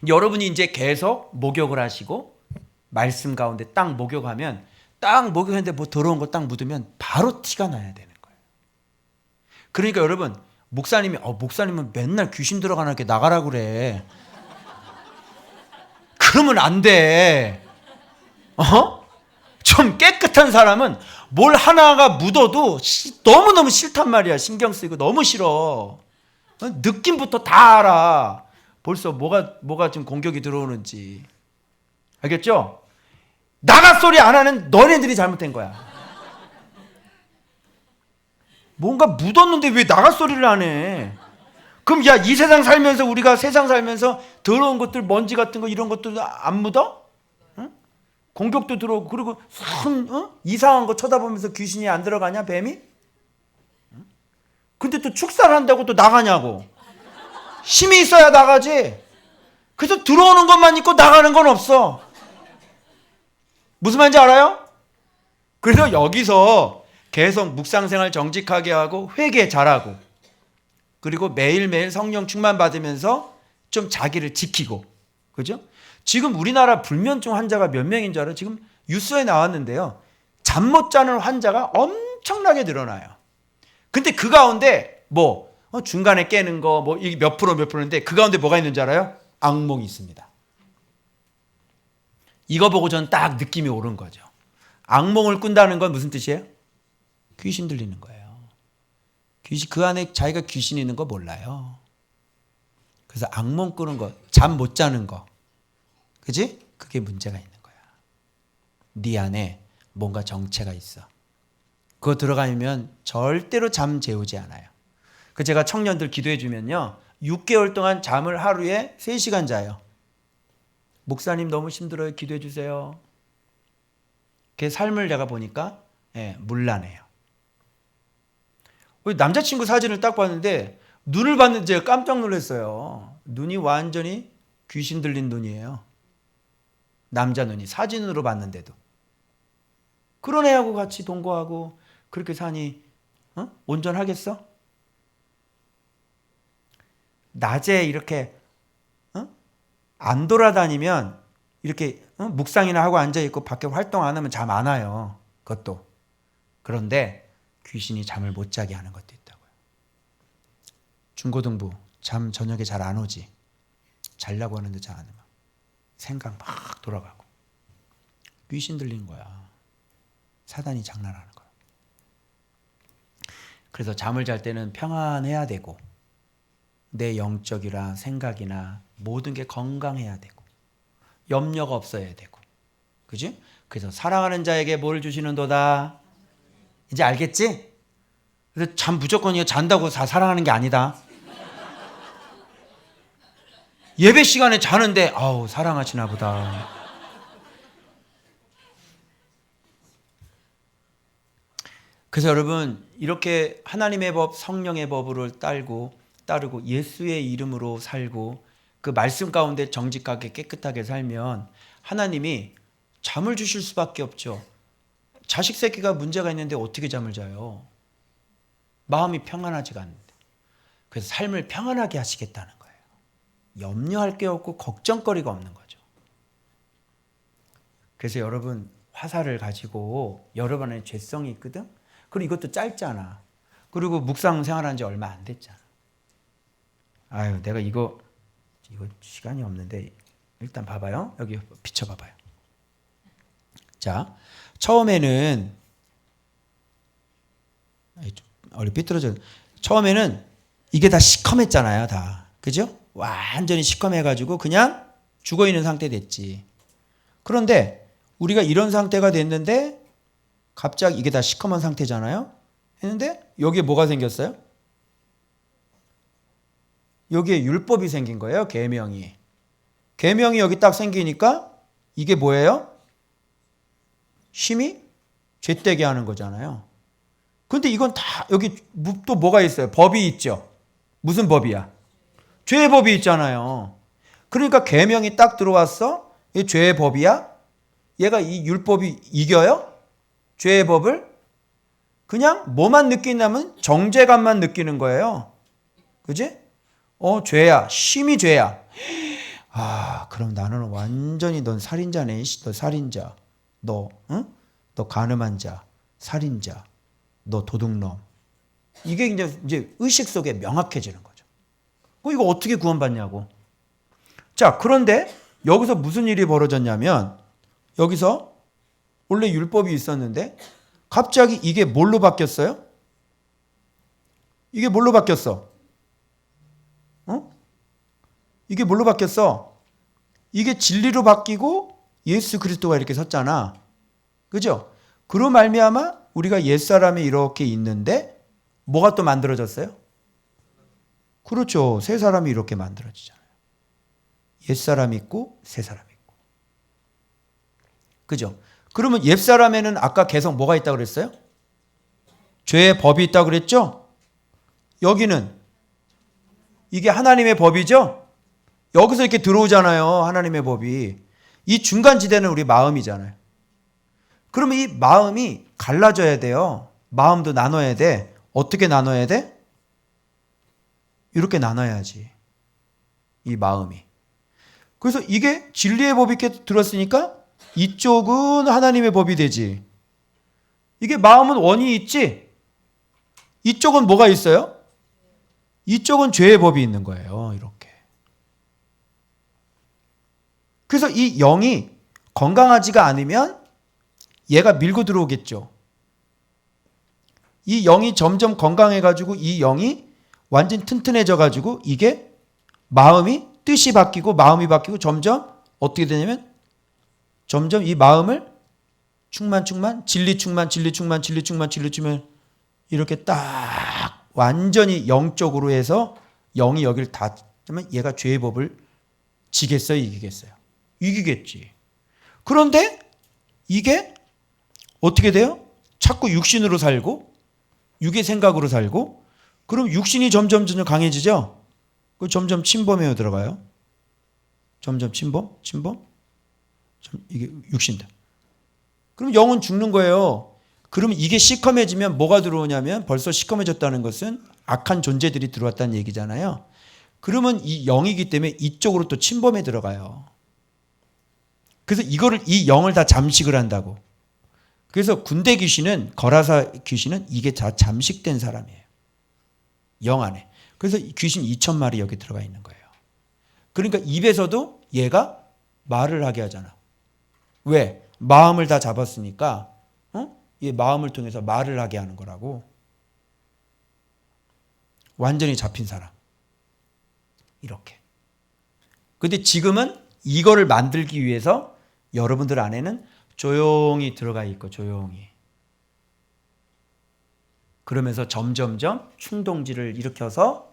여러분이 이제 계속 목욕을 하시고 말씀 가운데 딱 목욕하면, 딱 목욕했는데 뭐 더러운 거 딱 묻으면 바로 티가 나야 되는 거예요. 그러니까 여러분, 목사님은 맨날 귀신 들어가는 게 나가라고 그래. 그러면 안 돼. 좀 깨끗한 사람은 뭘 하나가 묻어도 너무너무 싫단 말이야. 신경 쓰이고 너무 싫어. 느낌부터 다 알아. 벌써 뭐가 지금 공격이 들어오는지. 알겠죠? 나가 소리 안 하는 너네들이 잘못된 거야. 뭔가 묻었는데 왜 나가 소리를 안 해? 그럼 야, 이 세상 살면서, 우리가 세상 살면서 더러운 것들, 먼지 같은 거 이런 것들 안 묻어? 공격도 들어오고, 그리고 이상한 거 쳐다보면서 귀신이 안 들어가냐, 뱀이? 근데 또 축사를 한다고 또 나가냐고. 힘이 있어야 나가지. 그래서 들어오는 것만 있고 나가는 건 없어. 무슨 말인지 알아요? 그래서 여기서 계속 묵상생활 정직하게 하고 회개 잘하고, 그리고 매일매일 성령 충만 받으면서 좀 자기를 지키고. 그죠? 지금 우리나라 불면증 환자가 몇 명인 줄 알아요? 지금 뉴스에 나왔는데요. 잠 못 자는 환자가 엄청나게 늘어나요. 근데 그 가운데 중간에 깨는 거 이게 몇 프로인데, 그 가운데 뭐가 있는지 알아요? 악몽이 있습니다. 이거 보고 저는 딱 느낌이 오른 거죠. 악몽을 꾼다는 건 무슨 뜻이에요? 귀신 들리는 거예요. 그 안에 자기가 귀신 있는 거 몰라요. 그래서 악몽 꾸는 거, 잠 못 자는 거, 그지? 그게 문제가 있는 거야. 네 안에 뭔가 정체가 있어. 그거 들어가면 절대로 잠 재우지 않아요. 그 제가 청년들 기도해 주면요. 6개월 동안 잠을 하루에 3시간 자요. 목사님 너무 힘들어요. 기도해 주세요. 그 삶을 내가 보니까 문란해요. 남자친구 사진을 딱 봤는데 눈을 봤는데 제가 깜짝 놀랐어요. 눈이 완전히 귀신 들린 눈이에요. 남자 눈이 사진으로 봤는데도. 그런 애하고 같이 동거하고 그렇게 사니 온전하겠어? 낮에 이렇게 안 돌아다니면 이렇게 묵상이나 하고 앉아있고 밖에 활동 안 하면 잠 안 와요. 그것도. 그런데 귀신이 잠을 못 자게 하는 것도 있다고요. 중고등부 잠 저녁에 잘 안 오지. 자려고 하는데 잘 안 오면 생각 막 돌아가고. 귀신 들린 거야. 사단이 장난하는 거야. 그래서 잠을 잘 때는 평안해야 되고 내 영적이나 생각이나 모든 게 건강해야 되고 염려가 없어야 되고 그지? 그래서 사랑하는 자에게 뭘 주시는도다. 이제 알겠지? 그래서 잠 무조건 이거 잔다고 다 사랑하는 게 아니다. 예배 시간에 자는데 아우 사랑하시나 보다. 그래서 여러분 이렇게 하나님의 법, 성령의 법을 따르고 예수의 이름으로 살고 그 말씀 가운데 정직하게 깨끗하게 살면 하나님이 잠을 주실 수밖에 없죠. 자식 새끼가 문제가 있는데 어떻게 잠을 자요? 마음이 평안하지가 않는데. 그래서 삶을 평안하게 하시겠다는 거예요. 염려할 게 없고 걱정거리가 없는 거죠. 그래서 여러분 화살을 가지고 여러분 안에 죄성이 있거든. 그리고 이것도 짧잖아. 그리고 묵상 생활한 지 얼마 안 됐잖아. 아유, 내가 이거 시간이 없는데 일단 봐봐요. 여기 비춰봐봐요. 자, 처음에는 얼리 삐뚤어져. 처음에는 이게 다 시커맸잖아요, 다. 그죠? 완전히 시커매가지고 그냥 죽어 있는 상태 됐지. 그런데 우리가 이런 상태가 됐는데 갑자기 이게 다 시커먼 상태잖아요. 했는데 여기에 뭐가 생겼어요? 여기에 율법이 생긴 거예요. 계명이. 계명이 여기 딱 생기니까 이게 뭐예요? 심히 죄되게 하는 거잖아요. 근데 이건 다 여기 또 뭐가 있어요? 법이 있죠. 무슨 법이야? 죄의 법이 있잖아요. 그러니까 계명이 딱 들어왔어. 이 죄의 법이야. 얘가 이 율법이 이겨요? 죄의 법을? 그냥 뭐만 느끼냐면 정죄감만 느끼는 거예요. 그지? 죄야. 심히 죄야. 아, 그럼 나는 완전히 넌 살인자네. 너 살인자. 너 간음한 자. 살인자. 너 도둑놈. 이게 이제 의식 속에 명확해지는 거죠. 이거 어떻게 구원받냐고. 자, 그런데 여기서 무슨 일이 벌어졌냐면 여기서 원래 율법이 있었는데 갑자기 이게 뭘로 바뀌었어요? 이게 뭘로 바뀌었어? 이게 뭘로 바뀌었어? 이게 진리로 바뀌고 예수 그리스도가 이렇게 섰잖아. 그죠? 그로 말미암아 우리가 옛사람이 이렇게 있는데 뭐가 또 만들어졌어요? 그렇죠. 새 사람이 이렇게 만들어지잖아요. 옛사람이 있고 새 사람이 있고. 그죠? 그러면 옛사람에는 아까 계속 뭐가 있다고 그랬어요? 죄의 법이 있다고 그랬죠? 여기는 이게 하나님의 법이죠? 여기서 이렇게 들어오잖아요. 하나님의 법이. 이 중간지대는 우리 마음이잖아요. 그러면 이 마음이 갈라져야 돼요. 마음도 나눠야 돼. 어떻게 나눠야 돼? 이렇게 나눠야지. 이 마음이. 그래서 이게 진리의 법이 이렇게 들었으니까 이쪽은 하나님의 법이 되지. 이게 마음은 원이 있지. 이쪽은 뭐가 있어요? 이쪽은 죄의 법이 있는 거예요. 이렇게. 그래서 이 영이 건강하지가 않으면 얘가 밀고 들어오겠죠. 이 영이 점점 건강해가지고 이 영이 완전 튼튼해져가지고 이게 마음이 뜻이 바뀌고 마음이 바뀌고 점점 어떻게 되냐면 점점 이 마음을 충만, 진리 충만, 진리 충만, 진리 충만, 진리 충만 이렇게 딱 완전히 영적으로 해서 영이 여기를 다 하면 얘가 죄의 법을 지겠어요, 이기겠어요? 이기겠지. 그런데 이게 어떻게 돼요? 자꾸 육신으로 살고 육의 생각으로 살고 그럼 육신이 점점 강해지죠? 그 점점 침범에 들어가요. 점점 침범. 이게 육신다. 그럼 영은 죽는 거예요. 그러면 이게 시커매지면 뭐가 들어오냐면 벌써 시커매졌다는 것은 악한 존재들이 들어왔다는 얘기잖아요. 그러면 이 영이기 때문에 이쪽으로 또 침범에 들어가요. 그래서 이 영을 다 잠식을 한다고. 그래서 군대 귀신은, 거라사 귀신은 이게 다 잠식된 사람이에요. 영 안에. 그래서 귀신 2,000마리 여기 들어가 있는 거예요. 그러니까 입에서도 얘가 말을 하게 하잖아. 왜? 마음을 다 잡았으니까 얘 마음을 통해서 말을 하게 하는 거라고. 완전히 잡힌 사람. 이렇게. 근데 지금은 이거를 만들기 위해서 여러분들 안에는 조용히 들어가 있고 조용히. 그러면서 점점점 충동질을 일으켜서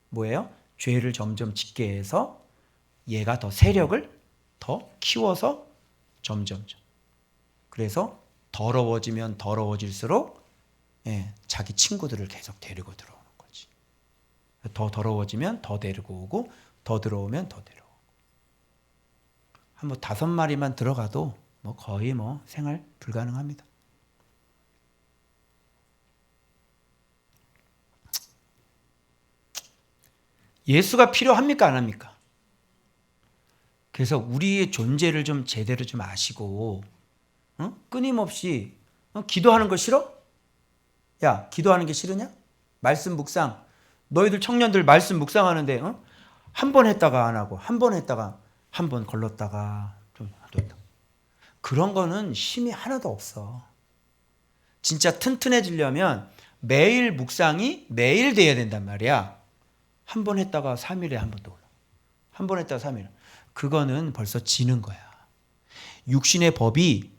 뭐예요? 죄를 점점 짓게 해서 얘가 더 세력을 더 키워서 점점점. 그래서 더러워지면 더러워질수록 자기 친구들을 계속 데리고 들어오는 거지. 더 더러워지면 더 데리고 오고 더 들어오면 더 데려오고. 한 5마리만 들어가도 거의 생활 불가능합니다. 예수가 필요합니까? 안 합니까? 그래서 우리의 존재를 좀 제대로 좀 아시고 끊임없이 기도하는 거 싫어? 야, 기도하는 게 싫으냐? 말씀 묵상. 너희들 청년들 말씀 묵상하는데 한 번 했다가 안 하고 한 번 했다가 한 번 걸렀다가 또 했다. 그런 거는 힘이 하나도 없어. 진짜 튼튼해지려면 매일 묵상이 매일 돼야 된단 말이야. 한 번 했다가 3일에 한 번 더 올라. 한 번 했다가 3일. 그거는 벌써 지는 거야. 육신의 법이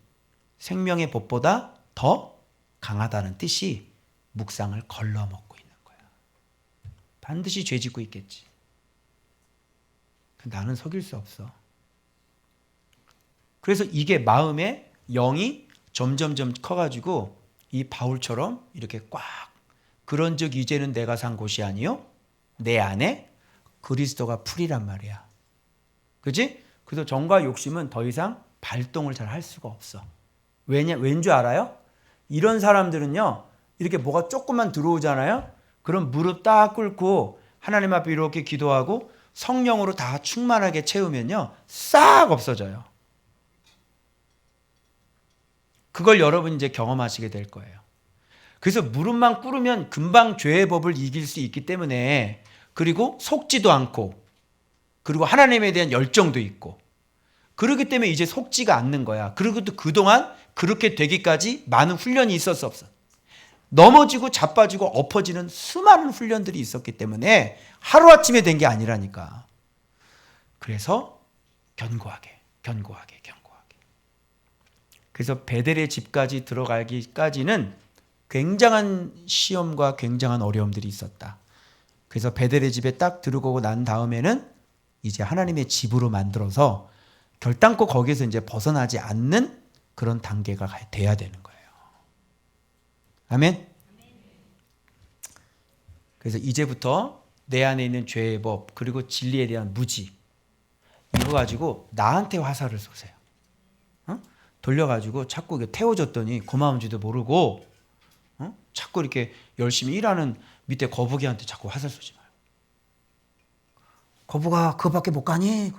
생명의 법보다 더 강하다는 뜻이 묵상을 걸러먹고 있는 거야. 반드시 죄 짓고 있겠지. 나는 속일 수 없어. 그래서 이게 마음에 영이 점점점 커가지고 이 바울처럼 이렇게 꽉 그런즉 이제는 내가 산 곳이 아니요 내 안에 그리스도가 풀이란 말이야. 그지? 그래서 정과 욕심은 더 이상 발동을 잘 할 수가 없어. 왠 줄 알아요? 이런 사람들은요 이렇게 뭐가 조금만 들어오잖아요. 그럼 무릎 딱 꿇고 하나님 앞에 이렇게 기도하고 성령으로 다 충만하게 채우면요 싹 없어져요. 그걸 여러분 이제 경험하시게 될 거예요. 그래서 무릎만 꿇으면 금방 죄의 법을 이길 수 있기 때문에, 그리고 속지도 않고, 그리고 하나님에 대한 열정도 있고, 그렇기 때문에 이제 속지가 않는 거야. 그리고 또 그동안 그렇게 되기까지 많은 훈련이 있었어 없어? 넘어지고 자빠지고 엎어지는 수많은 훈련들이 있었기 때문에 하루아침에 된 게 아니라니까. 그래서 견고하게. 그래서 베델의 집까지 들어가기까지는 굉장한 시험과 굉장한 어려움들이 있었다. 그래서 베델의 집에 딱 들어오고 난 다음에는 이제 하나님의 집으로 만들어서 결단코 거기에서 이제 벗어나지 않는 그런 단계가 돼야 되는 거예요. 아멘. 그래서 이제부터 내 안에 있는 죄의 법 그리고 진리에 대한 무지, 이거 가지고 나한테 화살을 쏘세요. 돌려가지고 자꾸 태워줬더니 고마운지도 모르고 자꾸 이렇게 열심히 일하는 밑에 거북이한테 자꾸 화살 쏘지 마요. 거북아 그거밖에 못 가니?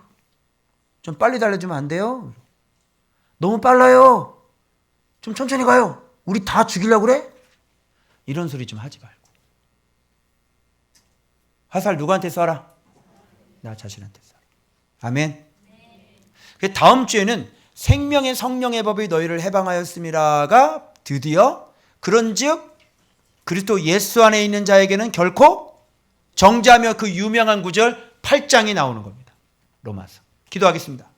좀 빨리 달려주면 안 돼요? 너무 빨라요. 좀 천천히 가요. 우리 다 죽이려고 그래? 이런 소리 좀 하지 말고. 화살 누구한테 쏴라? 나 자신한테 쏴라. 아멘. 다음 주에는 생명의 성령의 법이 너희를 해방하였음이라가 드디어 그런즉 그리스도 예수 안에 있는 자에게는 결코 정죄하며, 그 유명한 구절 8장이 나오는 겁니다. 로마서. 기도하겠습니다.